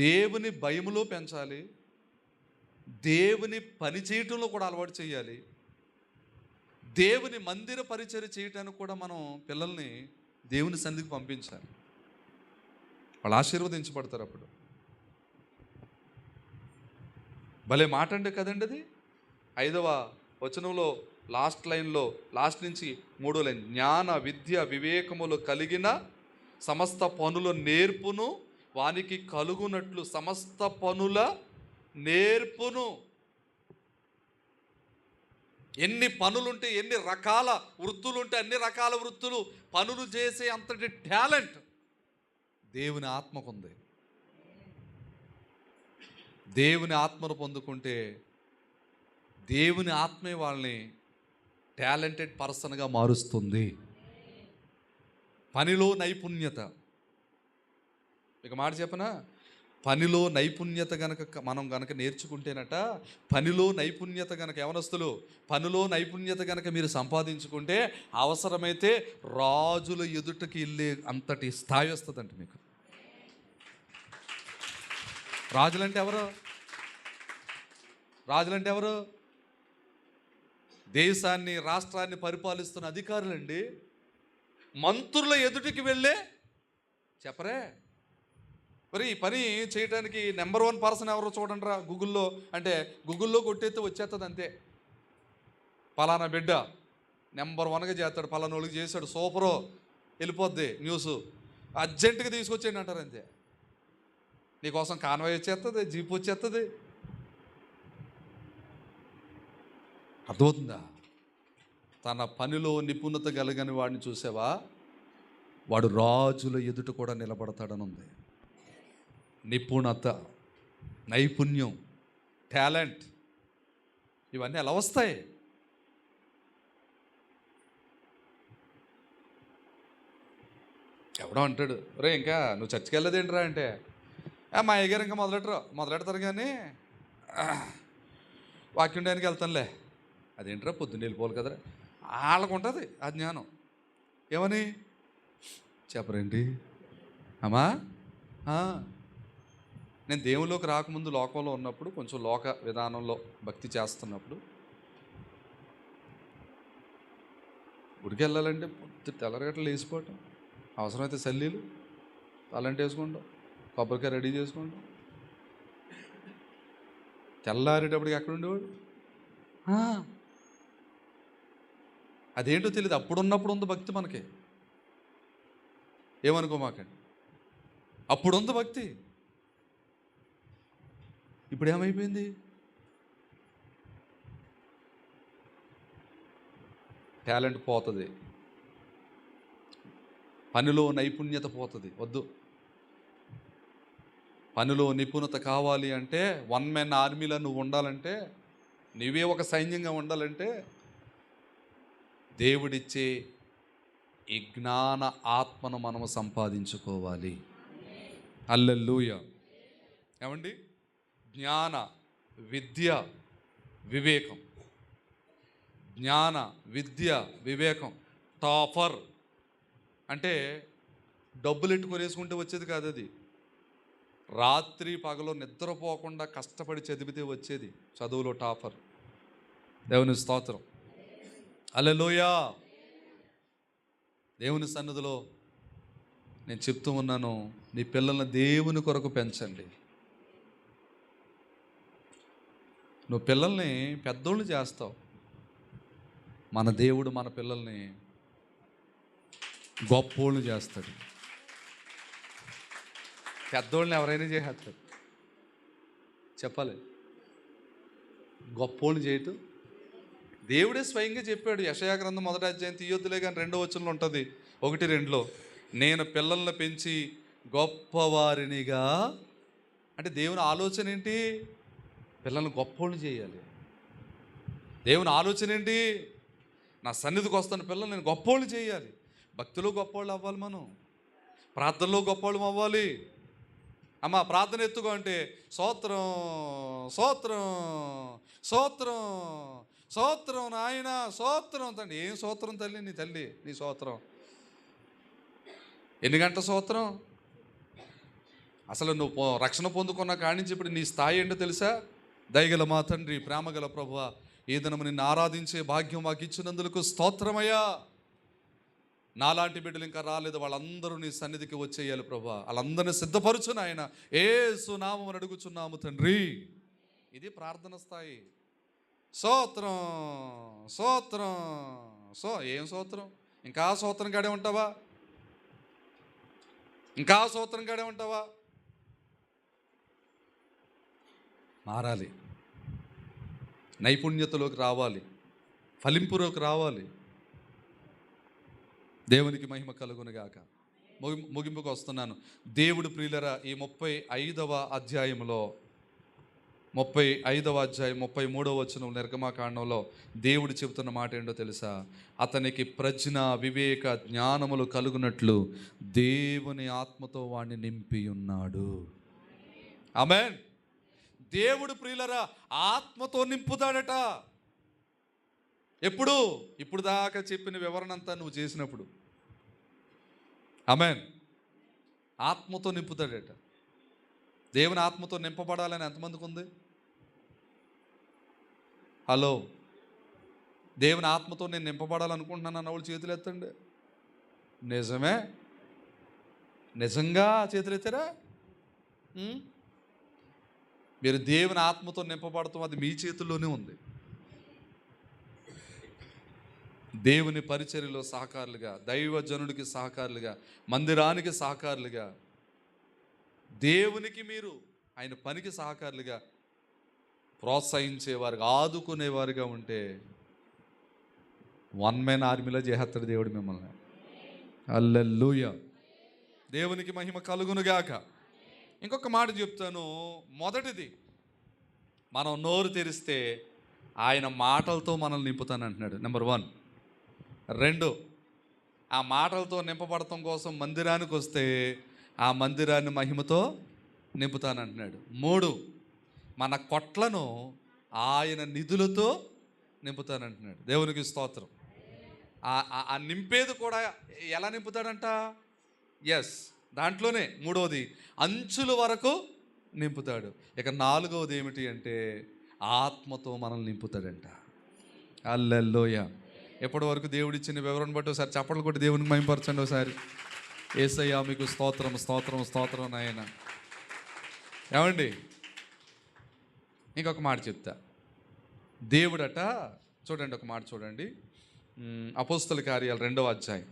దేవుని భయములో పెంచాలి, దేవుని పని చేయటంలో కూడా అలవాటు చేయాలి, దేవుని మందిర పరిచర్య చేయటానికి కూడా మనం పిల్లల్ని దేవుని సన్నిధికి పంపించాలి. వాళ్ళు ఆశీర్వదించబడతారు. అప్పుడు భలే మాట అంటే కదండి అది. 5వ వచనంలో లాస్ట్ లైన్లో, లాస్ట్ నుంచి 3వ లైన్, జ్ఞాన విద్య వివేకములు కలిగిన సమస్త పనుల నేర్పును వానికి కలుగునట్లు, సమస్త పనుల నేర్పును. ఎన్ని పనులుంటే, ఎన్ని రకాల వృత్తులుంటే అన్ని రకాల వృత్తులు పనులు చేసే అంతటి టాలెంట్ దేవుని ఆత్మకుంది. దేవుని ఆత్మను పొందుకుంటే దేవుని ఆత్మే వాళ్ళని టాలెంటెడ్ పర్సన్గా మారుస్తుంది. పనిలో నైపుణ్యత. మీకు మాట చెప్పనా, పనిలో నైపుణ్యత మనం గనక నేర్చుకుంటేనట, పనిలో నైపుణ్యత గనక యవనస్తులు పనిలో నైపుణ్యత గనక మీరు సంపాదించుకుంటే అవసరమైతే రాజుల ఎదుటకి వెళ్ళే అంతటి స్థాయి వస్తుందంట మీకు. రాజులంటే ఎవరు? రాజులంటే ఎవరు? దేశాన్ని, రాష్ట్రాన్ని పరిపాలిస్తున్న అధికారులండి. మంత్రుల ఎదుటికి వెళ్ళే చెప్పరే. మరి ఈ పని చేయడానికి నెంబర్ 1 పర్సన్ ఎవరో చూడండి రా గూగుల్లో. అంటే గూగుల్లో కొట్టేస్తే వచ్చేస్తుంది అంతే. పలానా బిడ్డ నెంబర్ 1గా చేస్తాడు, పలానోళ్ళకి చేశాడు, సూపరు, వెళ్ళిపోద్ది న్యూస్. అర్జెంటుగా తీసుకొచ్చేయండి అంటారు అంతే. నీకోసం కాన్వాయ్ వచ్చేస్తుంది, జీప్ వచ్చేస్తుంది. అర్థమవుతుందా? తన పనిలో నిపుణత కలిగిన వాడిని చూసావా, వాడు రాజుల ఎదుట కూడా నిలబడతాడని ఉంది. నిపుణత, నైపుణ్యం, టాలెంట్, ఇవన్నీ ఎలా వస్తాయి? ఎవడో అంటాడు, రే ఇంకా నువ్వు చర్చికి వెళ్ళదేంట్రా అంటే, మా అయ్యగారు ఇంకా మొదలెడతారు కానీ వాక్యం చేయడానికి వెళ్తానులే. అదేంట్రా పొద్దున్న వెళ్ళిపోవాలి కదరా. వాళ్ళకు ఉంటుంది ఆ జ్ఞానం. ఏమని చెప్పరేంటి అమ్మా? నేను దేవుల్లోకి రాకముందు లోకంలో ఉన్నప్పుడు, కొంచెం లోక విధానంలో భక్తి చేస్తున్నప్పుడు, గుడికి వెళ్ళాలంటే తెల్లరగట్లు వేసిపోవటం, అవసరమైతే సల్లీలు తలంటి వేసుకుంటాం, కొబ్బరికాయ రెడీ చేసుకుంటాం. తెల్లారేటప్పటికి ఎక్కడ ఉండేవాడు? అదేంటో తెలియదు. అప్పుడున్నప్పుడు ఉంది భక్తి మనకి, ఏమనుకో మాకండి. అప్పుడు ఉంది భక్తి, ఇప్పుడు ఏమైపోయింది? టాలెంట్ పోతుంది, పనిలో నైపుణ్యత పోతుంది. వద్దు. పనిలో నిపుణత కావాలి అంటే, 1 man ఆర్మీలో నువ్వు ఉండాలంటే, నువ్వే ఒక సైన్యంగా ఉండాలంటే, దేవుడిచ్చే ఈ జ్ఞాన ఆత్మను మనము సంపాదించుకోవాలి. హల్లెలూయా. ఏమండి? జ్ఞాన విద్య వివేకం, జ్ఞాన విద్య వివేకం. టాపర్ అంటే డబ్బులు ఎట్టుకొనేసుకుంటే వచ్చేది కాదు. అది రాత్రి పగలు నిద్రపోకుండా కష్టపడి చదివితే వచ్చేది చదువులో టాపర్. దేవుని స్తోత్రం. హల్లెలూయా. దేవుని సన్నిధిలో నేను చెప్తూ ఉన్నాను, నీ పిల్లల్ని దేవుని కొరకు పెంచండి. నువ్వు పిల్లల్ని పెద్దోళ్ళు చేస్తావు, మన దేవుడు మన పిల్లల్ని గొప్పోళ్ళు చేస్తాడు. పెద్దోళ్ళని ఎవరైనా చేసేస్తాడు, చెప్పాలి. గొప్పోళ్ళు చేయటం దేవుడే స్వయంగా చెప్పాడు. యెషయా గ్రంథం 1వ అధ్యాయం తీయొద్దులే కానీ 2వ వచనంలో ఉంటుంది, 1-2లో, నేను పిల్లల్ని పెంచి గొప్పవారినిగా. అంటే దేవుని ఆలోచన ఏంటి? పిల్లల్ని గొప్పోళ్ళు చేయాలి. దేవుని ఆలోచన ఏంటి? నా సన్నిధికి వస్తున్న పిల్లలు నేను గొప్పోళ్ళు చేయాలి. భక్తిలో గొప్పోళ్ళు అవ్వాలి మనం, ప్రార్థనలో గొప్పవాళ్ళం అవ్వాలి. అమ్మ ప్రార్థన ఎత్తుకో అంటే స్తోత్రం స్తోత్రం స్తోత్రం స్తోత్రం నాయన స్తోత్రం తండ్రి. ఏం స్తోత్రం తల్లి, నీ తల్లి నీ స్తోత్రం. ఎన్ని గంటల స్తోత్రం? అసలు నువ్వు రక్షణ పొందుకున్న కాడి నుంచి ఇప్పుడు నీ స్థాయి ఏంటో తెలుసా? దయగల మా తండ్రి, ప్రేమగల ప్రభువా, ఈ దినము నిన్ను ఆరాధించే భాగ్యం మాకు ఇచ్చినందుకు స్తోత్రమయ్యా. నాలాంటి బిడ్డలు ఇంకా రాలేదు, వాళ్ళందరూ నీ సన్నిధికి వచ్చేయాలి ప్రభువా. వాళ్ళందరినీ సిద్ధపరచు నాయన, యేసు నామమున అడుగుచున్నాము తండ్రి. ఇది ప్రార్థన స్థాయి. స్తోత్రం స్తోత్రం ఏం స్తోత్రం? ఇంకా స్తోత్రం కాడే ఉంటావా? ఇంకా స్తోత్రం కాడే ఉంటావా? మారాలి, నైపుణ్యతలోకి రావాలి, ఫలింపులోకి రావాలి. దేవునికి మహిమ కలుగునుగాక. ముగింపుకు వస్తున్నాను. దేవుడు ప్రియులరా, ఈ 35వ అధ్యాయంలో 33వ వచనం నిర్గమాకాండంలో దేవుడు చెబుతున్న మాట ఏంటో తెలుసా? అతనికి ప్రజ్ఞ వివేక జ్ఞానములు కలుగునట్లు దేవుని ఆత్మతో వాణ్ణి నింపి ఉన్నాడు. ఆమేన్. దేవుడు ప్రియులరా ఆత్మతో నింపుతాడట. ఎప్పుడు? ఇప్పుడు దాకా చెప్పిన వివరణ అంతా నువ్వు చేసినప్పుడు. ఆమేన్. ఆత్మతో నింపుతాడట. దేవుని ఆత్మతో నింపబడాలని ఎంతమందికి ఉంది? హలో, దేవుని ఆత్మతో నేను నింపబడాలనుకుంటున్నాను అన్న వాళ్ళు చేతులు ఎత్తండి. నిజమే? నిజంగా చేతులు ఎత్తారా? మీరు దేవుని ఆత్మతో నింపబడతాం, అది మీ చేతుల్లోనే ఉంది. దేవుని పరిచర్యలో సహకారులుగా, దైవజనుడికి సహకారులుగా, మందిరానికి సహకారులుగా, దేవునికి మీరు ఆయన పనికి సహకారులుగా ప్రోత్సహించేవారుగా, ఆదుకునేవారుగా ఉంటే వన్ మ్యాన్ ఆర్మీలో చేస్తాడు దేవుడు మిమ్మల్ని. హల్లెలూయా. దేవునికి మహిమ కలుగునుగాక. ఇంకొక మాట చెప్తాను. మొదటిది, మనం నోరు తెరిస్తే ఆయన మాటలతో మనల్ని నింపుతానంటున్నాడు. నెంబర్ 1. 2, ఆ మాటలతో నింపబడటం కోసం మందిరానికి వస్తే ఆ మందిరాన్ని మహిమతో నింపుతానంటున్నాడు. 3, మన కొట్లను ఆయన నిధులతో నింపుతానంటున్నాడు. దేవునికి స్తోత్రం. ఆ నింపేది కూడా ఎలా నింపుతాడంట? ఎస్, దాంట్లోనే 3వది అంచుల వరకు నింపుతాడు. ఇక 4వది ఏమిటి అంటే ఆత్మతో మనల్ని నింపుతాడంట. హల్లెలూయా. ఎప్పటి వరకు దేవుడు ఇచ్చిన వివరణ బట్టి ఒకసారి చప్పట్లు కొట్టి దేవునికి మహిమపరచండి. ఒకసారి యేసయ్యా మీకు స్తోత్రం స్తోత్రం స్తోత్రం నాయన. ఏమండి, ఇంకొక మాట చెప్తా. దేవుడట చూడండి, ఒక మాట చూడండి. అపోస్తల కార్యాలు 2వ అధ్యాయం.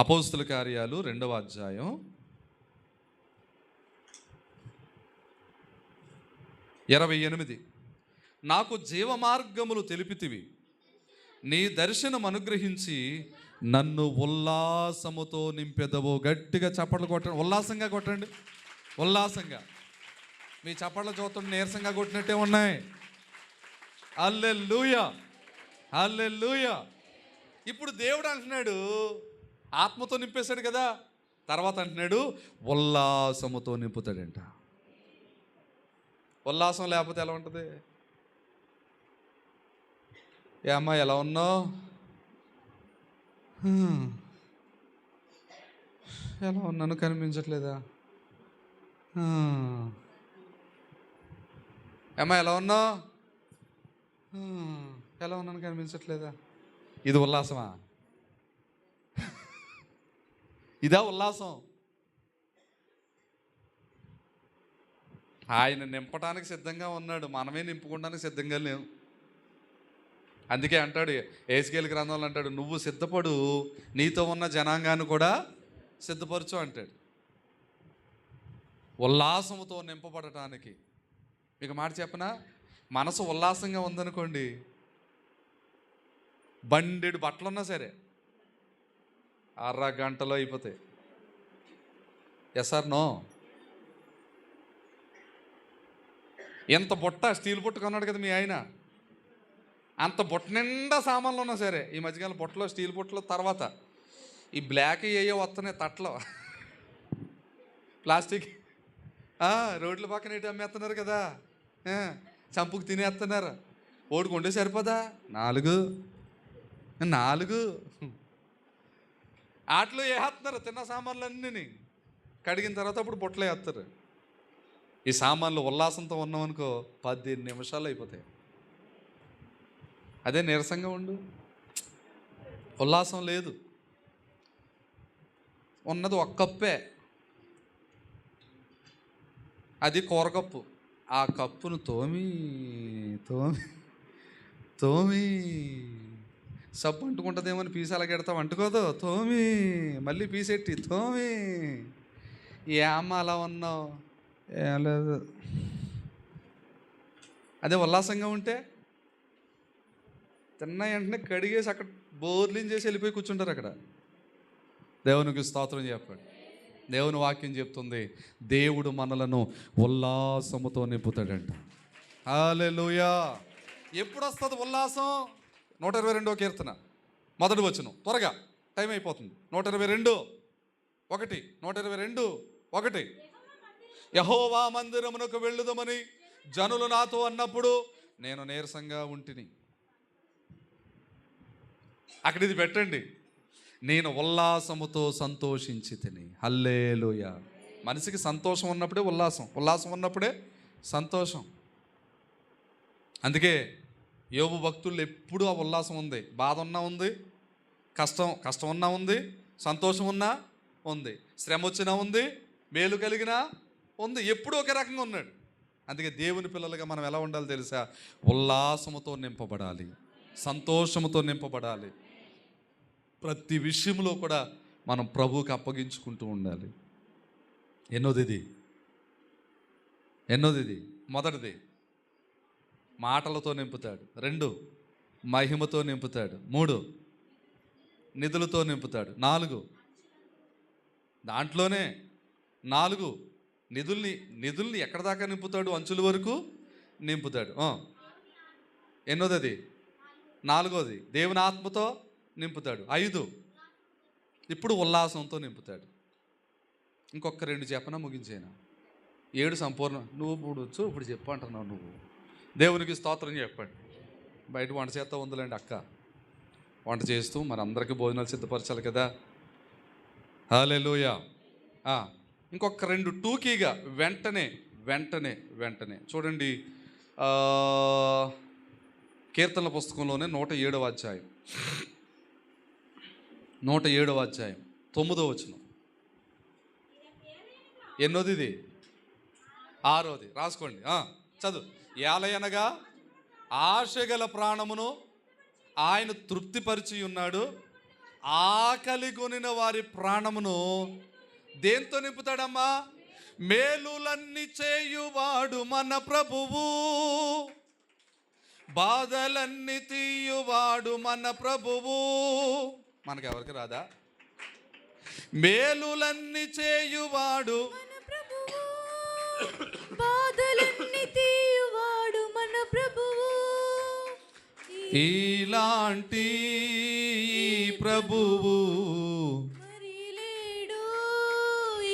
అపోస్తల కార్యాలు 2వ అధ్యాయం 28. నాకు జీవమార్గములు తెలిపితివి, నీ దర్శనం అనుగ్రహించి నన్ను ఉల్లాసముతో నింపెదవు. గట్టిగా చప్పట్లు కొట్టండి, ఉల్లాసంగా కొట్టండి, ఉల్లాసంగా. మీ చప్పట్ల చూస్తుంటే నీరసంగా కొట్టినట్టే ఉన్నాయి. హల్లెలూయా, హల్లెలూయా. ఇప్పుడు దేవుడు అంటున్నాడు, ఆత్మతో నింపేశాడు కదా, తర్వాత అంటున్నాడు ఉల్లాసముతో నింపుతాడంట. ఉల్లాసం లేకపోతే ఎలా ఉంటుంది? ఏ అమ్మా ఎలా ఉన్నావు? ఎలా ఉన్నాను కనిపించట్లేదా? అమ్మా ఎలా ఉన్నావు? ఎలా ఉన్నాను కనిపించట్లేదా? ఇది ఉల్లాసమా? ఇదా ఉల్లాసం? ఆయన నింపడానికి సిద్ధంగా ఉన్నాడు, మనమే నింపుకోవడానికి సిద్ధంగా లేవు. అందుకే అంటాడు యేసుకేలు గ్రంథంలో అంటాడు, నువ్వు సిద్ధపడు, నీతో ఉన్న జనాంగాన్ని కూడా సిద్ధపరచు అంటాడు. ఉల్లాసముతో నింపబడటానికి. మీకు మాట చెప్పనా, మనసు ఉల్లాసంగా ఉందనుకోండి, బండెడు బట్టలున్నా సరే అరగంటలో అయిపోతాయి. Yes or no? ఎంత బుట్ట, స్టీల్ బుట్ట కొన్నాడు కదా మీ ఆయన, అంత బుట్ట నిండా సామాన్లు ఉన్నా సరే, ఈ మధ్యకాలం బుట్టలో, స్టీల్ బుట్టలో, తర్వాత ఈ బ్లాక్ ఏయో వస్తున్నాయి తట్టలో, ప్లాస్టిక్ రోడ్ల పక్కన ఏంటి అమ్మేస్తున్నారు కదా, చంపుకు తినేస్తున్నారు. ఓడికి ఉండే సరిపోదా? 4 ఆటలో వేస్తున్నారు తిన్న సామాన్లు కడిగిన తర్వాత అప్పుడు బుట్టలో వేస్తారు. ఈ సామాన్లు ఉల్లాసంతో ఉన్నామనుకో 15 నిమిషాలు అయిపోతాయి. అదే నీరసంగా ఉండు, ఉల్లాసం లేదు, ఉన్నది ఒక్క కప్పే, అది కూరకప్పు. ఆ కప్పును తోమి సబ్బు అంటుకుంటుందేమని పీసు అలాగెడతాం, అంటుకోదు. తోమి మళ్ళీ పీసెట్టి తోమి, ఏమ్మ అలా ఉన్నావు, ఏం లేదు. అదే ఉల్లాసంగా ఉంటే తిన్న వెంటనే కడిగేసి అక్కడ బోర్లింగ్ చేసి వెళ్ళిపోయి కూర్చుంటారు అక్కడ. దేవునికి స్తోత్రం చెప్పండి. దేవుని వాక్యం చెప్తుంది, దేవుడు మనలను ఉల్లాసముతో నింపుతాడంట. హల్లెలూయా. ఎప్పుడు వస్తుంది ఉల్లాసం? 122వ కీర్తన 1వ వచనం. త్వరగా, టైం అయిపోతుంది. 122:1 యెహోవా మందిరమునకు వెళ్ళుదమని జనులు నాతో అన్నప్పుడు నేను నీరసంగా ఉంటిని. అక్కడ ఇది పెట్టండి, నేను ఉల్లాసముతో సంతోషించి తిని. హల్లెలూయా. మనిషికి సంతోషం ఉన్నప్పుడే ఉల్లాసం ఉన్నప్పుడే సంతోషం. అందుకే యోబు భక్తుల్లో ఎప్పుడూ ఆ ఉల్లాసం ఉంది. బాధ ఉన్నా ఉంది, కష్టం ఉన్నా ఉంది, సంతోషం ఉన్నా ఉంది, శ్రమ వచ్చినా ఉంది, మేలు కలిగినా ఉంది, ఎప్పుడూ ఒకే రకంగా ఉన్నాడు. అందుకే దేవుని పిల్లలుగా మనం ఎలా ఉండాలి తెలుసా? ఉల్లాసముతో నింపబడాలి, సంతోషముతో నింపబడాలి. ప్రతి విషయంలో కూడా మనం ప్రభువుకి అప్పగించుకుంటూ ఉండాలి. ఎన్నోది మొదటిది మాటలతో నింపుతాడు. 2 మహిమతో నింపుతాడు. 3 నిధులతో నింపుతాడు. 4 దాంట్లోనే 4 నిధుల్ని ఎక్కడ దాకా నింపుతాడు? అంచుల వరకు నింపుతాడు. ఎన్నోది? 4వది దేవుని ఆత్మతో నింపుతాడు. 5 ఇప్పుడు ఉల్లాసంతో నింపుతాడు. ఇంకొక 2 చెప్పనా, ముగించేనా? 7 సంపూర్ణ. నువ్వు ఇప్పుడు చెప్పు అంటున్నావు. నువ్వు దేవునికి స్తోత్రం చెప్పండి. బయట వంట చేస్తా ఉందిలేండి అక్క, వంట చేస్తూ మరి అందరికీ భోజనాలు సిద్ధపరచాలి కదా. హల్లెలూయా. ఇంకొక 2 టూకీగా వెంటనే చూడండి. కీర్తనల పుస్తకంలోనే 107వ అధ్యాయం 9వ వచనం. ఎన్నోది? 6వది. రాసుకోండి, చదువు. ఏలయనగా ఆశగల ప్రాణమును ఆయన తృప్తిపరిచి ఉన్నాడు, ఆకలి కొనిన వారి ప్రాణమును దేంతో నింపుతాడమ్మా? మేలులన్నీ చేయువాడు మన ప్రభువు, బాధలన్నీ తీయువాడు మన ప్రభువు. మనకెవరికి రాదా? మేలులన్నీ చేయువాడు బాధలన్నీ తీయువాడు మన ప్రభువు. ఇలాంటి ప్రభువు మరి లేడు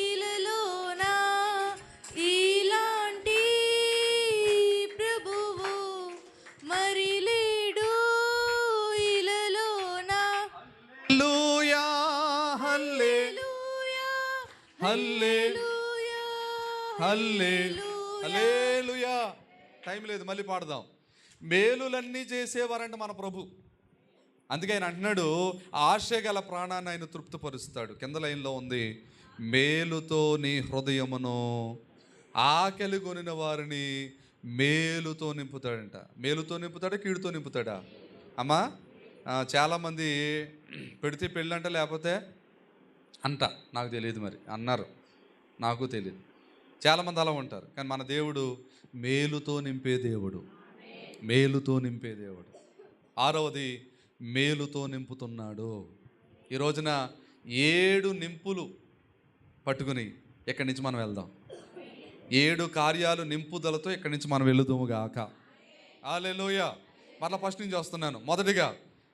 ఇలలోన, ఇలాంటి ప్రభువు మరి లేడు ఇలలోన. హల్లెలూయా, హల్లెలూయా. టైం లేదు, మళ్ళీ పాడదాం. మేలులన్నీ చేసేవారంట మన ప్రభు. అందుకే ఆయన అంటున్నాడు, ఆశ గల ప్రాణాన్ని ఆయన తృప్తిపరుస్తాడు. కింద లైన్లో ఉంది, మేలుతో నీ హృదయమును ఆకలి కొనిన వారిని మేలుతో నింపుతాడంట. మేలుతో నింపుతాడా, కీడుతో నింపుతాడా? అమ్మా, చాలామంది పెడితే పెళ్ళంట, లేకపోతే అంట, నాకు తెలియదు, మరి అన్నారు, నాకు తెలియదు. చాలామంది అలా ఉంటారు. కానీ మన దేవుడు మేలుతో నింపే దేవుడు, మేలుతో నింపే దేవుడు. 6వది మేలుతో నింపుతున్నాడు. ఈ రోజున 7 నింపులు పట్టుకుని ఇక్కడి నుంచి మనం వెళ్దాం. 7 కార్యాలు నింపుదలతో ఇక్కడి నుంచి మనం వెళుదుము గాక. హల్లెలూయా. మరలా ఫస్ట్ నుంచి వస్తున్నాను. మొదటిగా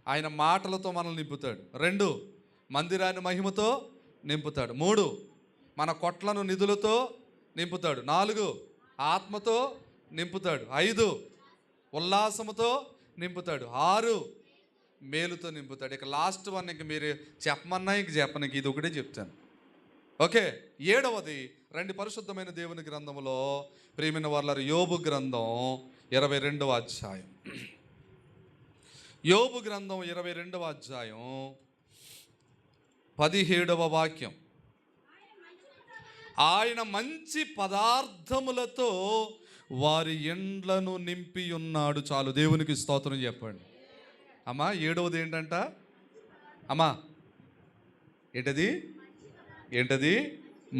ఆయన మాటలతో మనల్ని నింపుతాడు. 2, మందిరాన్ని మహిమతో నింపుతాడు. 3, మన కొట్లను నిధులతో నింపుతాడు. 4, ఆత్మతో నింపుతాడు. 5, ఉల్లాసముతో నింపుతాడు. 6, మేలుతో నింపుతాడు. ఇక లాస్ట్ వన్ ఇంక మీరు చెప్పమన్నా ఇంక చెప్పనకి ఇది ఒకటే చెప్తాను. ఓకే. 7వది రండి, పరిశుద్ధమైన దేవుని గ్రంథములో ప్రియమైన వాళ్ళ యోబు గ్రంథం 22వ అధ్యాయం. యోబు గ్రంథం 22వ అధ్యాయం 17వ వాక్యం. ఆయన మంచి పదార్థములతో వారి ఎండ్లను నింపి ఉన్నాడు. చాలు, దేవునికి స్తోత్రం చెప్పండి. అమ్మా 7వది ఏంటంట? అమ్మా ఏంటది?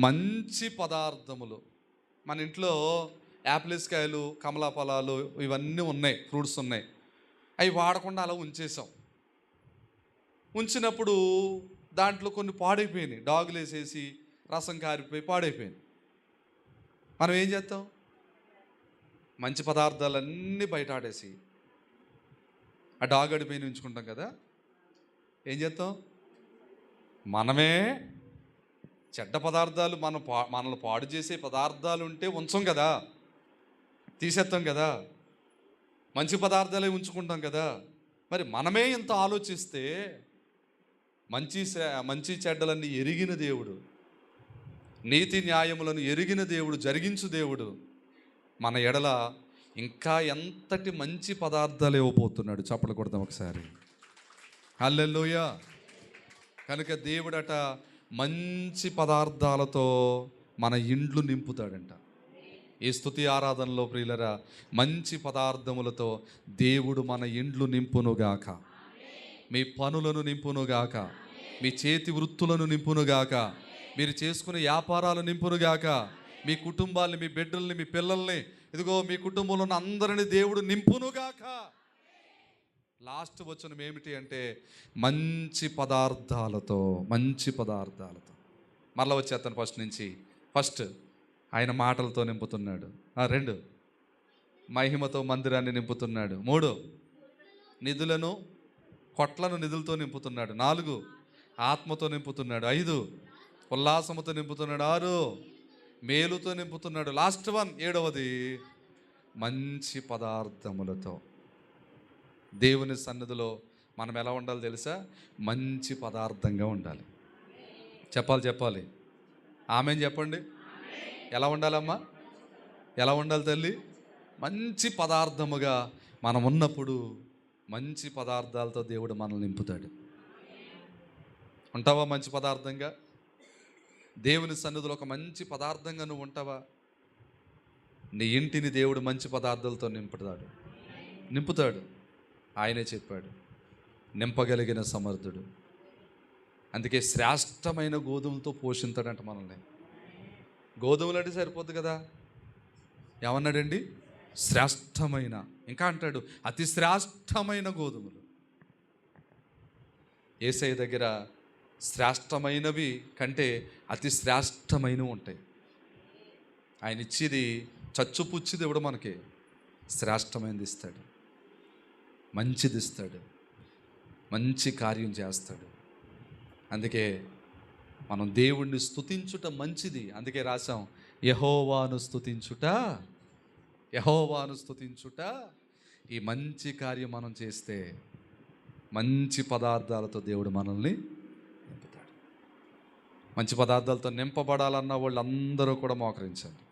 మంచి పదార్థములు. మన ఇంట్లో యాపిల్స్ కాయలు, కమలా ఫలాలు ఇవన్నీ ఉన్నాయి, ఫ్రూట్స్ ఉన్నాయి. అవి వాడకుండా అలా ఉంచేసాం. ఉంచినప్పుడు దాంట్లో కొన్ని పాడైపోయినాయి, డాగులు వేసేసి రసం కారిపోయి పాడైపోయింది. మనం ఏం చేస్తాం? మంచి పదార్థాలన్నీ బయట ఆడేసి ఆ డాగ్ అడిపోయి ఉంచుకుంటాం కదా. ఏం చేస్తాం? మనమే చెడ్డ పదార్థాలు, మనల్ని పాడు చేసే పదార్థాలు ఉంటే ఉంచం కదా, తీసేస్తాం కదా. మంచి పదార్థాలే ఉంచుకుంటాం కదా. మరి మనమే ఇంత ఆలోచిస్తే మంచి చెడ్డలన్నీ ఎరిగిన దేవుడు, నీతి న్యాయములను ఎరిగిన దేవుడు, జరిగించు దేవుడు మన ఎడల ఇంకా ఎంతటి మంచి పదార్థాలు ఇవ్వబోతున్నాడు. చప్పట్లు కొడదాం ఒకసారి. హల్లెలూయా. కనుక దేవుడట మంచి పదార్థాలతో మన ఇండ్లు నింపుతాడంట. ఈ స్తుతి ఆరాధనలో ప్రియులరా, మంచి పదార్థములతో దేవుడు మన ఇండ్లు నింపునుగాక, మీ పనులను నింపునుగాక, మీ చేతి వృత్తులను నింపునుగాక, మీరు చేసుకునే వ్యాపారాలు నింపునుగాక, మీ కుటుంబాల్ని, మీ బిడ్డల్ని, మీ పిల్లల్ని, ఇదిగో మీ కుటుంబంలో ఉన్న అందరిని దేవుడు నింపునుగాక. లాస్ట్ వచనం ఏమిటి అంటే మంచి పదార్థాలతో. మరలా వచ్చేస్తాను ఫస్ట్ నుంచి. ఫస్ట్ ఆయన మాటలతో నింపుతున్నాడు. 2, మహిమతో మందిరాన్ని నింపుతున్నాడు. 3, నిధులను, కొట్లను నిధులతో నింపుతున్నాడు. 4, ఆత్మతో నింపుతున్నాడు. 5, ఉల్లాసముతో నింపుతున్నాడు. 6, మేలుతో నింపుతున్నాడు. లాస్ట్ వన్ 7వది మంచి పదార్థములతో. దేవుని సన్నిధిలో మనం ఎలా ఉండాలి తెలుసా? మంచి పదార్థంగా ఉండాలి. చెప్పాలి. ఆమెన్ చెప్పండి. ఎలా ఉండాలమ్మా? ఎలా ఉండాలి తల్లి? మంచి పదార్థముగా మనం ఉన్నప్పుడు మంచి పదార్థాలతో దేవుడు మనల్ని నింపుతాడు. ఉంటావా మంచి పదార్థంగా? దేవుని సన్నిధిలో ఒక మంచి పదార్థంగా నువ్వు ఉంటావా? నీ ఇంటిని దేవుడు మంచి పదార్థాలతో నింపుతాడు. ఆయనే చెప్పాడు, నింపగలిగిన సమర్థుడు. అందుకే శ్రేష్టమైన గోధుమలతో పోషించాడంట మనల్ని. గోధుమలు అంటే సరిపోద్ది కదా. ఏమన్నాడండి? శ్రేష్టమైన, ఇంకా అంటాడు అతి శ్రేష్టమైన గోధుమలు. యేసయ్య దగ్గర శ్రేష్టమైనవి కంటే అతి శ్రేష్టమైనవి ఉంటాయి. ఆయన ఇచ్చేది చచ్చుపుచ్చిది ఇవ్వడం, మనకి శ్రేష్టమైనది ఇస్తాడు, మంచిది ఇస్తాడు, మంచి కార్యం చేస్తాడు. అందుకే మనం దేవుణ్ణి స్తుతించుట మంచిది. అందుకే రాసాం, యెహోవాను స్తుతించుట ఈ మంచి కార్యం మనం చేస్తే మంచి పదార్థాలతో దేవుడు మనల్ని నింపుతాడు. మంచి పదార్థాలతో నింపబడాలన్న వాళ్ళందరూ కూడా మోకరించండి.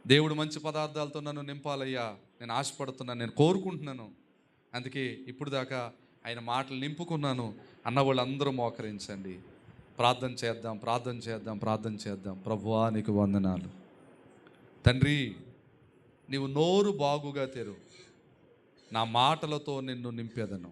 దేవుడు మంచి పదార్థాలతో నన్ను నింపాలయ్యా, నేను ఆశపడుతున్నాను, నేను కోరుకుంటున్నాను, అందుకే ఇప్పుడు దాకా ఆయన మాటలు నింపుకున్నాను అన్న వాళ్ళందరూ మోకరించండి. ప్రార్థన చేద్దాం. ప్రభువా నీకు వందనాలు తండ్రి. నీవు నోరు బాగుగా తెరు, నా మాటలతో నిన్ను నింపేదను.